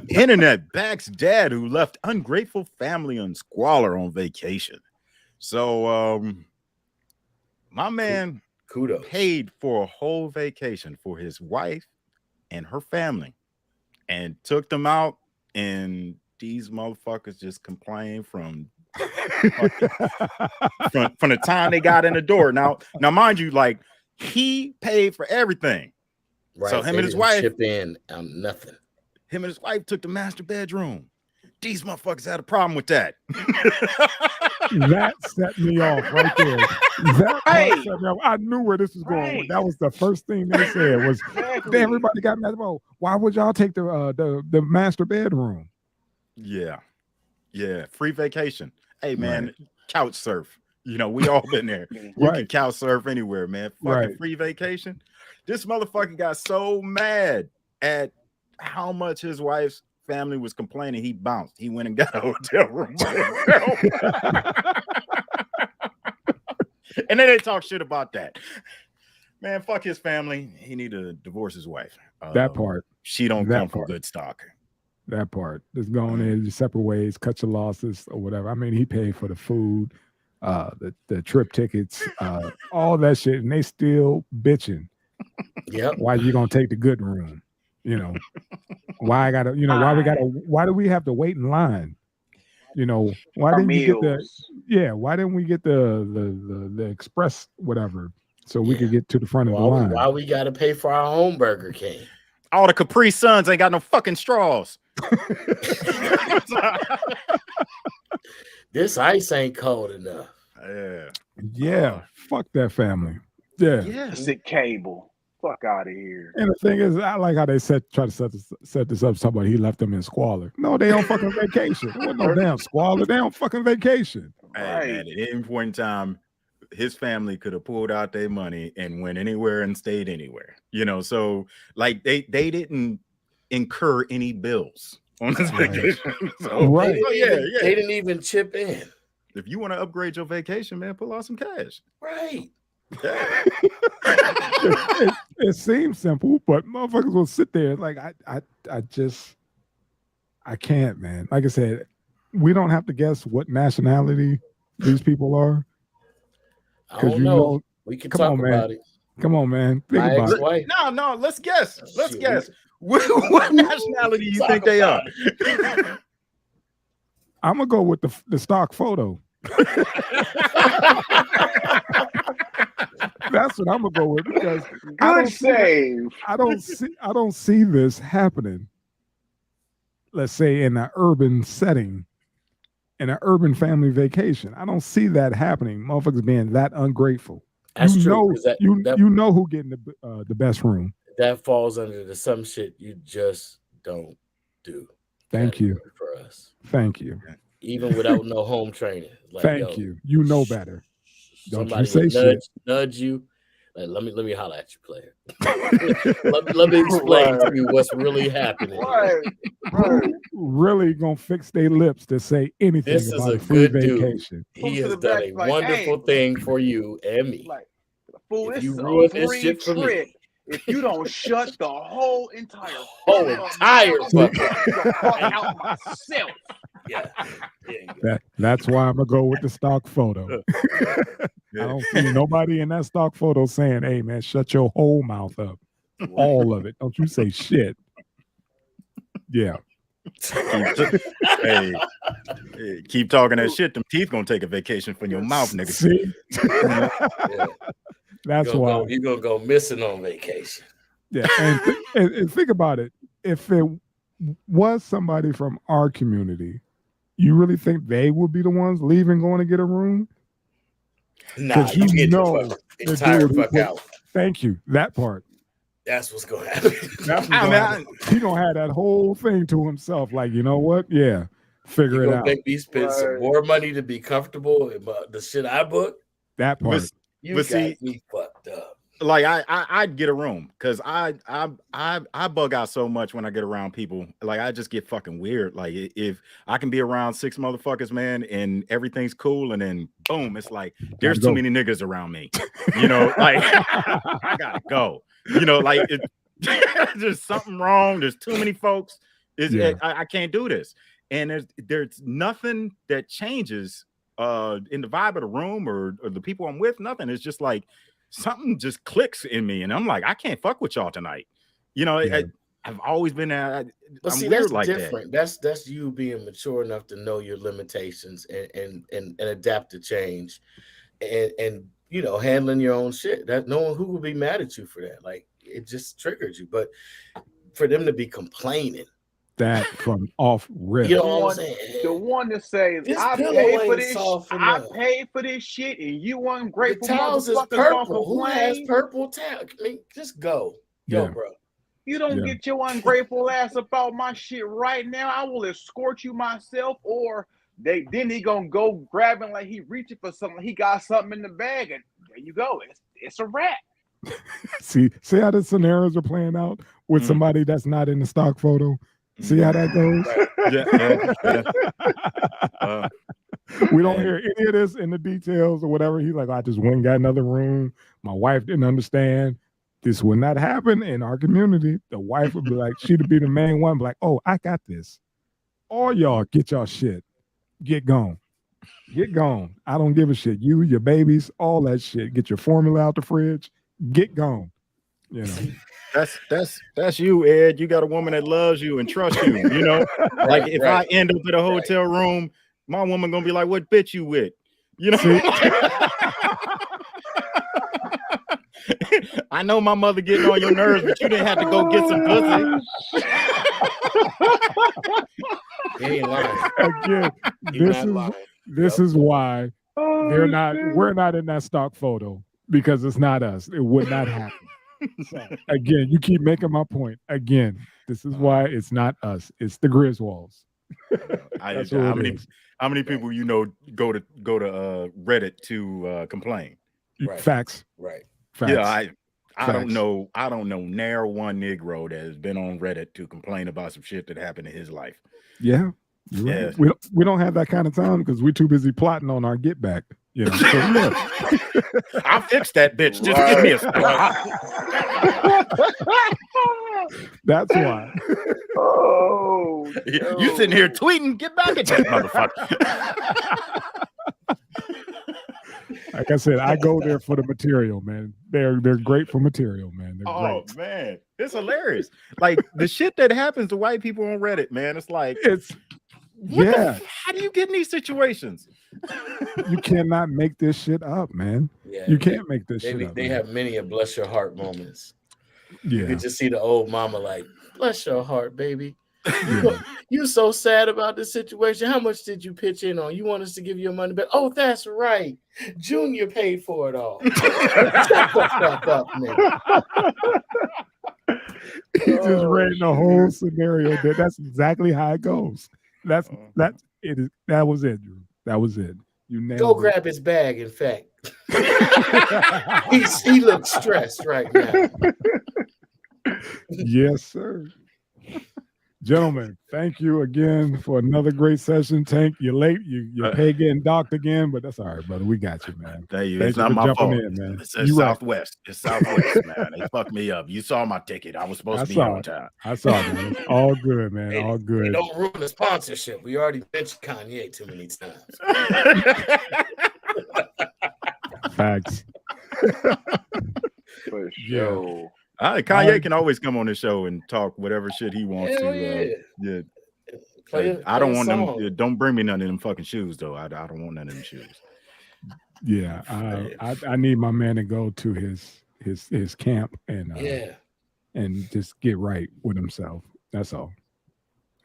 Internet backs dad who left ungrateful family in squalor on vacation. So, my man, kudos, paid for a whole vacation for his wife and her family, and took them out, and these motherfuckers just complain from the time they got in the door. Now, mind you, like, he paid for everything. Right. So him and his wife chip in nothing. Him and his wife took the master bedroom. These motherfuckers had a problem with that. That set me off right there. That set me off. I knew where this was going. That was the first thing they said was, everybody got mad about, why would y'all take the master bedroom? Yeah. Free vacation. Hey, man, couch surf. You know, we all been there. You Right. can couch surf anywhere, man. Fucking Right. free vacation. This motherfucker got so mad at how much his wife's family was complaining. He bounced. He went and got a hotel room by himself. And then they talk shit about that. Man, fuck his family. He need to divorce his wife. That part. She don't That come from part. good stock. That part. Just going in separate ways, cut your losses or whatever. I mean, he paid for the food, the trip tickets, all that shit, and they still bitching. Yep. Why you gonna take the good room? You know, why I gotta, you know, why do we have to wait in line? You know, why Our didn't you get the meals. why didn't we get the express whatever so we could get to the front of the line? Why we gotta pay for our own Burger King? All the Capri Suns ain't got no fucking straws. This ice ain't cold enough. Yeah. Fuck that family. Yeah. Yes. Sick cable. Fuck out of here. And the thing is, I like how they try to set this up. Somebody he left them in squalor. No, they on fucking vacation. There wasn't no damn squalor. They on fucking vacation. Hey, Right. man, at any point in time, his family could have pulled out their money and went anywhere and stayed anywhere. You know, so like they didn't incur any bills on this vacation. So, Right. They didn't even chip in. If you want to upgrade your vacation, man, pull out some cash. Right. Yeah. It seems simple, but motherfuckers will sit there like I can't, man. Like I said, we don't have to guess what nationality these people are. I don't you know. We can come talk on, man. about it. Come on, man. Think My about it. ex-wife. No, let's guess. Let's Shit. guess. What nationality do you think they are? I'm gonna go with the stock photo. That's what I'm gonna go with because Good save. I don't see this happening. Let's say in an urban setting, in an urban family vacation. I don't see that happening. Motherfuckers being that ungrateful. That's you true. know, 'Cause you know who getting the best room. that falls under the some shit you just don't do. Thank you. For us. Thank you. Even without no home training. Like, Thank you. You know better. Don't you Somebody say will shit. nudge you. Like, let me holler at you, player. let me explain to you what's really happening. Right. Right. Really gonna fix their lips to say anything This is about a a free good dude. vacation. He Goes to has the done back, a like, wonderful hey. thing for you and me. Like, fool, If this you is ruin a this free shit for me. trip. If you don't shut the whole entire Whole entire fucking fuck out myself. Yeah. There you go. That's why I'm gonna go with the stock photo. I don't see nobody in that stock photo saying, "Hey man, shut your whole mouth up, all of it. Don't you say shit." Yeah, Hey, keep talking that shit. Them teeth gonna take a vacation from your mouth, nigga. see, Yeah. that's why. You're gonna go missing on vacation. Yeah, and think about it. If it was somebody from our community, you really think they would be the ones leaving, going to get a room? Nah, you you get know the the entire dude who fuck put- out. Thank you. That part. That's what's gonna happen. That's he gonna have that whole thing to himself. Like, you know what? Yeah, figure You're it gonna out. make me spend some Right. more money to be comfortable about the shit I booked. That part. You But got see- me fucked up. Like I'd get a room because I bug out so much when I get around people. Like I just get fucking weird. Like if I can be around 6 motherfuckers, man, and everything's cool, and then boom, it's like there's Gotta too go. many niggas around me. You know, like I gotta go. You know, like there's something wrong. There's too many folks. Yeah. I can't do this. And there's nothing that changes in the vibe of the room or the people I'm with. Nothing. It's just like something just clicks in me, and I'm like, I can't fuck with y'all tonight. You know, Yeah. I've always been But I'm see, weird that's like different. That's you being mature enough to know your limitations and adapt to change, and you know, handling your own shit. That no one who would be mad at you for that. Like it just triggered you. But for them to be complaining, That from off rip. you know The what I'm one- saying? The one that says, This I pillow paid for ain't this. soft I enough. paid for this shit, and you The ungrateful towels is motherfuckers gonna purple. Who has complain. purple towel? I mean, just go. Yo, Yeah. bro. You don't Yeah. get your ungrateful ass about my shit right now. I will escort you myself or then he gonna go grabbing like he reaching for something. He got something in the bag, and there you go. It's a wrap. See how the scenarios are playing out with somebody that's not in the stock photo. See how that goes? We don't hear any of this in the details or whatever. He's like, I just went and got another room. My wife didn't understand. This would not happen in our community. The wife would be like, she'd be the main one, be like, oh, I got this. All y'all get y'all shit. Get gone. Get gone. I don't give a shit. You, your babies, all that shit. Get your formula out the fridge. Get gone. You know. That's you, Ed. You got a woman that loves you and trusts you. You know, like if I end up in a hotel room, my woman gonna be like, "What bitch you with?" You know. I know my mother getting on your nerves, but you didn't have to go get some pussy. He ain't lying. Again, this is why we're not in that stock photo, because it's not us. It would not happen. So, again, you keep making my point. Again, this is why it's not us. It's the Griswolds. How many people you know go to Reddit to complain? Right. Facts. Right. Facts. Yeah, I don't know ne'er one Negro that has been on Reddit to complain about some shit that happened in his life. Yeah. Yeah. Right. We don't have that kind of time because we're too busy plotting on our get back. You know, so, yeah. I'll fix that bitch. Just give me a That's why. Oh, you sitting here tweeting, get back at that motherfucker. Like I said, I go there for the material, man. They're great for material, man. They're great. Man, it's hilarious. Like the shit that happens to white people on Reddit, man. It's like how do you get in these situations? You cannot make this shit up, man. Yeah, you can't make this shit up. They have many a bless your heart moments. Yeah. You can just see the old mama like, bless your heart, baby. You so sad about this situation. How much did you pitch in on? You want us to give you your money back? Oh, that's right. Junior paid for it all. Shut the fuck up, man. He just read the whole scenario. That's exactly how it goes. That was it, Drew. That was it. You nailed Go it. grab his bag, in fact. he looks stressed right now. Yes, sir. Gentlemen, thank you again for another great session. Tank, you're late. Your pay getting docked again, but that's all right, brother. We got you, man. Thank you. Thank It's you not for my jumping fault. in, man. It's Southwest. Right. It's Southwest, man. They fucked me up. You saw my ticket. I was supposed to be on time. I saw it, man. It's all good, man. Hey, all good. Hey, don't ruin the sponsorship. We already mentioned Kanye too many times. Facts. For sure. Kanye can always come on the show and talk whatever shit he wants to. I don't want them. Don't bring me none of them fucking shoes, though. I don't want none of them shoes. Yeah, I need my man to go to his camp and just get right with himself. That's all.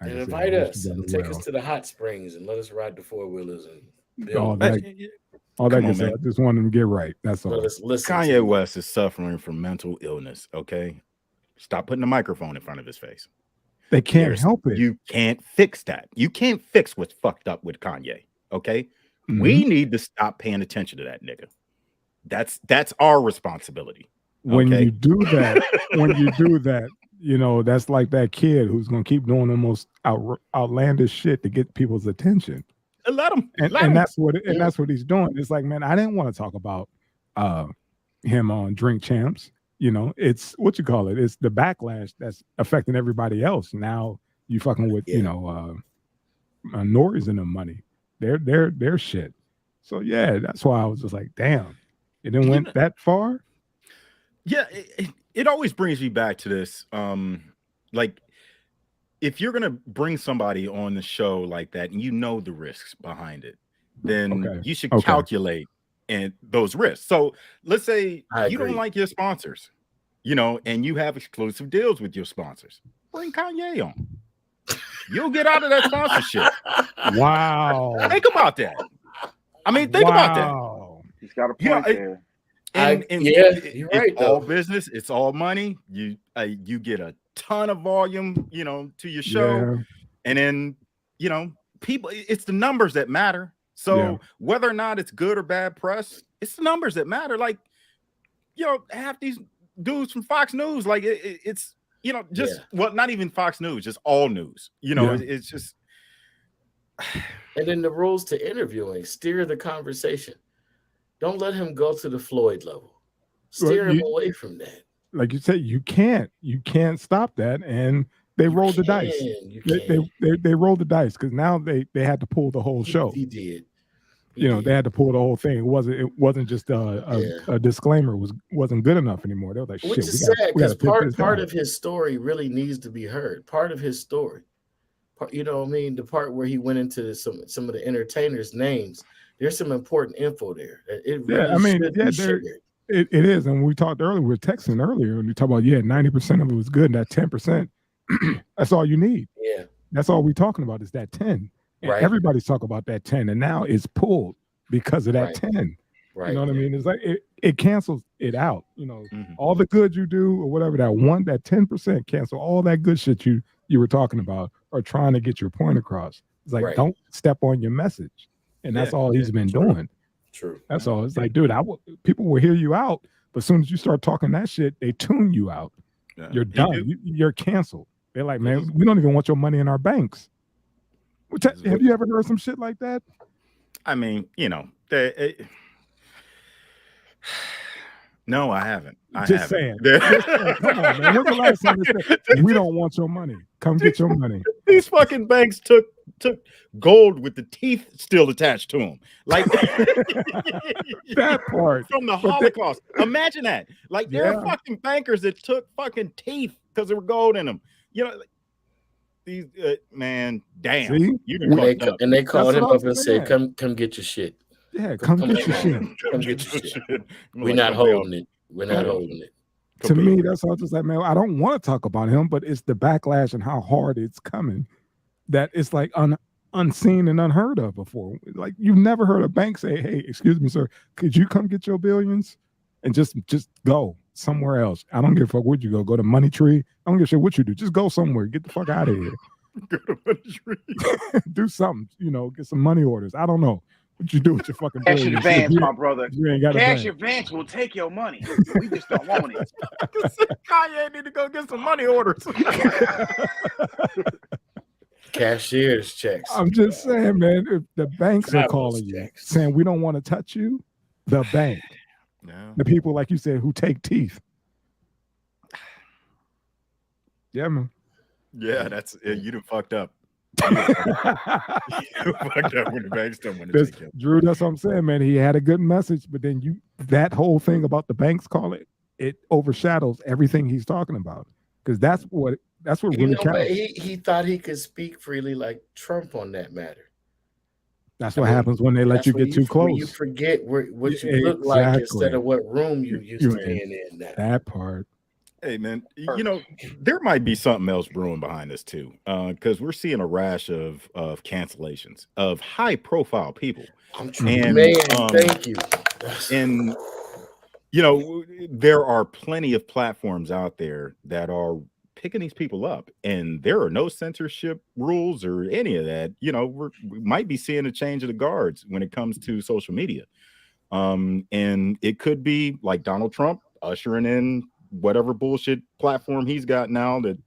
And invite us and take us to the hot springs and let us ride the 4-wheelers and all that good stuff. I just want him to get right. That's all. Kanye West is suffering from mental illness. Okay, stop putting the microphone in front of his face. They can't help it. You can't fix that. You can't fix what's fucked up with Kanye. Okay, we need to stop paying attention to that nigga. That's our responsibility. When you do that, you know, that's like that kid who's gonna keep doing the most outlandish shit to get people's attention. Let him. And that's what he's doing. It's like, man, I didn't want to talk about him on Drink Champs. You know, it's what you call it. It's the backlash that's affecting everybody else. Now you fucking with Nori's in the money. They're shit. So yeah, that's why I was just like, damn, it didn't went that far. Yeah, it always brings me back to this. Like, if you're gonna bring somebody on the show like that, and you know the risks behind it, then you should calculate and those risks. So let's say you don't like your sponsors, you know, and you have exclusive deals with your sponsors. Bring Kanye on. You'll get out of that sponsorship. Wow. Think about that. I mean, think about that. He's got a point there. And you're right. It's all business. It's all money. You get a ton of volume, you know, to your show, and then, you know, people, it's the numbers that matter. So whether or not it's good or bad press, it's the numbers that matter. Like, half these dudes from Fox News, like it's just well, not even Fox News, just all news. It's just. And then the rules to interviewing: steer the conversation. Don't let him go to the Floyd level. Steer him away from that. Like you said, you can't stop that, and they rolled the dice. They rolled the dice because now they had to pull the whole show. He did. They had to pull the whole thing. It wasn't just a disclaimer. Wasn't good enough anymore. They were like, which is sad because part of his story really needs to be heard. Part of his story, you know what I mean? The part where he went into some of the entertainers' names. There's some important info there. It really it is. And we talked earlier. We were texting earlier, and we talked about 90% of it was good. And that 10%, that's all you need. Yeah, that's all we're talking about is that 10. And everybody's talking about that 10, and now it's pulled because of that 10. Right. You know what I mean? It's like it cancels it out. All the good you do or whatever, that 10% cancel all that good shit you were talking about or trying to get your point across. It's like don't step on your message, and that's all he's been doing. True. That's all. It's like, dude, people will hear you out, but as soon as you start talking that shit, they tune you out. Yeah. You're done. You're canceled. They're like, man, we don't even want your money in our banks. Have you ever heard some shit like that? I mean, no, I haven't. Just saying. Come on, man. When's the last time they said, we don't want your money? Come get your money. These fucking banks took gold with the teeth still attached to them. Like that part. From the Holocaust. Imagine that. Like there are fucking bankers that took fucking teeth because there were gold in them. These man, damn. See? And they called him up and said, "Come get your shit." Yeah, come get your shit. Come get your shit. We're not holding it. We're not holding it. To me, that's all. Just like, man, I don't want to talk about him, but it's the backlash and how hard it's coming that it's like unseen and unheard of before. Like you've never heard a bank say, "Hey, excuse me, sir, could you come get your billions and just go somewhere else? I don't give a fuck where you go. Go to Money Tree. I don't give a shit what you do. Just go somewhere. Get the fuck out of here. Go to Money Tree. Do something. Get some money orders. I don't know what you do with your fucking cash advance, my brother. You ain't got cash advance will take your money. We just don't want it. Kanye need to go get some money orders. Cashier's checks. I'm just saying, man. If the banks are calling you, saying we don't want to touch you, the bank. No. The people, like you said, who take teeth. Yeah, man. Yeah, that's you done fucked up. You fucked up when the banks don't want to take him. Drew, that's what I'm saying, man. He had a good message, but then that whole thing about the banks calling it overshadows everything he's talking about. Because that's what really counts. He thought he could speak freely like Trump on that matter. That's what happens when they let you get too close. You forget what you look like instead of what room you used to be in. That part. Hey, man, there might be something else brewing behind this too, because we're seeing a rash of cancellations of high-profile people. Thank you. And there are plenty of platforms out there that are picking these people up, and there are no censorship rules or any of that. We might be seeing a change of the guards when it comes to social media, and it could be like Donald Trump ushering in whatever bullshit platform he's got now that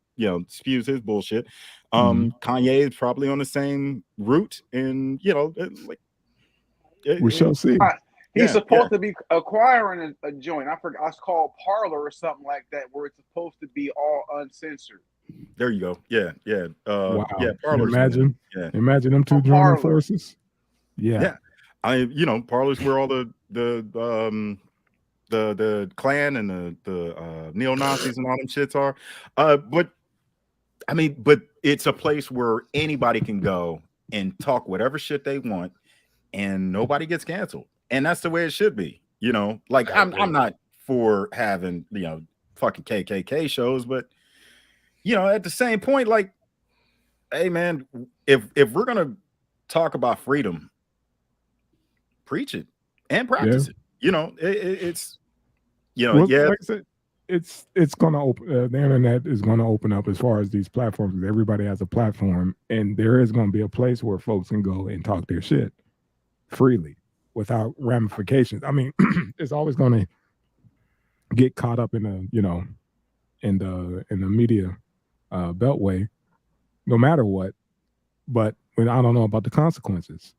spews his bullshit. Kanye is probably on the same route, and we shall see. He's supposed to be acquiring a joint. I forgot. It's called Parlor or something like that, where it's supposed to be all uncensored. There you go. Yeah. Wow. Yeah. Parlor. Imagine them two joining forces. Yeah. Parlor's where all the Klan and the neo-Nazis and all them shits are. But it's a place where anybody can go and talk whatever shit they want, and nobody gets canceled. And that's the way it should be. I'm not for having fucking KKK shows, but at the same point, like, hey man, if we're gonna talk about freedom, preach it and practice it. It's like I said, it's gonna open. The internet is gonna open up as far as these platforms. Everybody has a platform, and there is gonna be a place where folks can go and talk their shit freely without ramifications. I mean, it's always gonna get caught up in the in the media beltway, no matter what. But when I don't know about the consequences.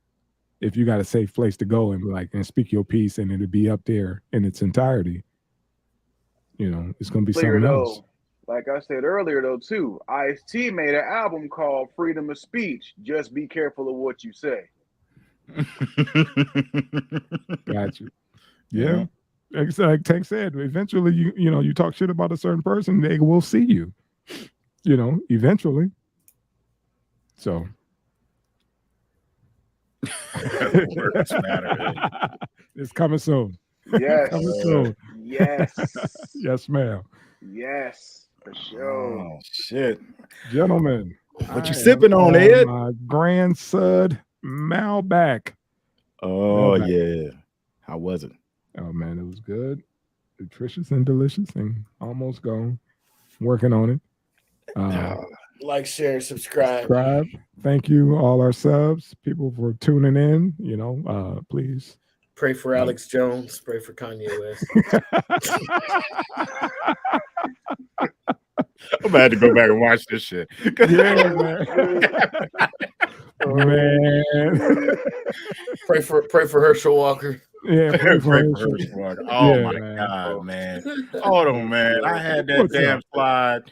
If you got a safe place to go and speak your piece, and it'll be up there in its entirety, it's gonna be something else. Like I said earlier, though, too, Ice-T made an album called "Freedom of Speech." Just be careful of what you say. Got you. Yeah. Like Tank said, eventually you talk shit about a certain person, they will see you. Eventually. So. Words matter. It's coming soon. Yes. Coming soon. Yes. Yes, ma'am. Yes, for sure. Oh shit, gentlemen. What you sipping on, Ed? My grandson Malbec. Oh yeah. How was it? Oh man, it was good, nutritious and delicious, and almost gone. Working on it. Like, share, subscribe. Thank you, all our subs, people for tuning in. Please pray for Alex Jones. Pray for Kanye West. I'm about to go back and watch this shit. Yeah, man. Pray for Herschel Walker. Yeah, pray for Herschel Walker. Oh my God, man. Hold on, man. I had that damn slide.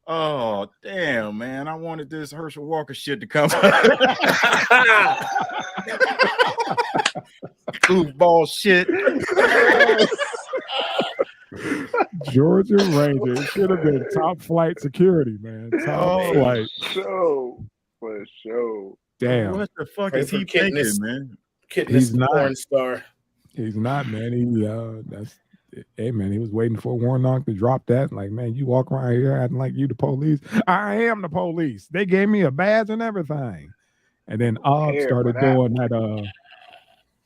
Oh damn, man! I wanted this Herschel Walker shit to come. Goofball shit. Georgia Ranger should have been top flight security, man. Top flight. For sure. Damn. What the fuck is he thinking, man? He's not porn star. He's not, man. Hey man, he was waiting for Warnock to drop that. Like, man, you walk around here acting like you the police. I am the police. They gave me a badge and everything. And then started doing that,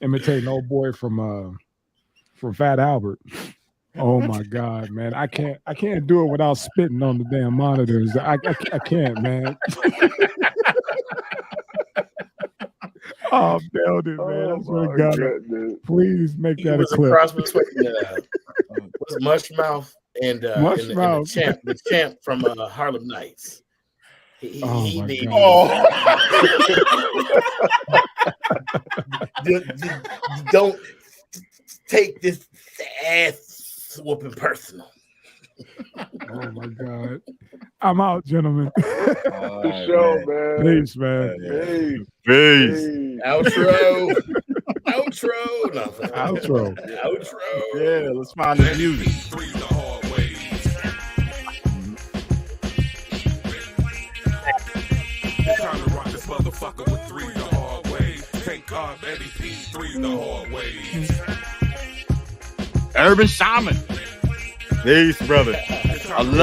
imitating old boy from Fat Albert. Oh my God, man. I can't do it without spitting on the damn monitors. I can't, man. Oh, nailed it, man. I swear to God. Please make that a clip. Cross between Mushmouth and the champ from Harlem Nights. Don't take this ass whooping personal. Oh my God. I'm out, gentlemen. For sure, man. Peace, man. Peace. Outro. Yeah, let's find the music. Trying to rock this motherfucker with 3 the hard way. Thank God, Eddie P, 3 the hard way. Urban Shaman. Peace, brother. I love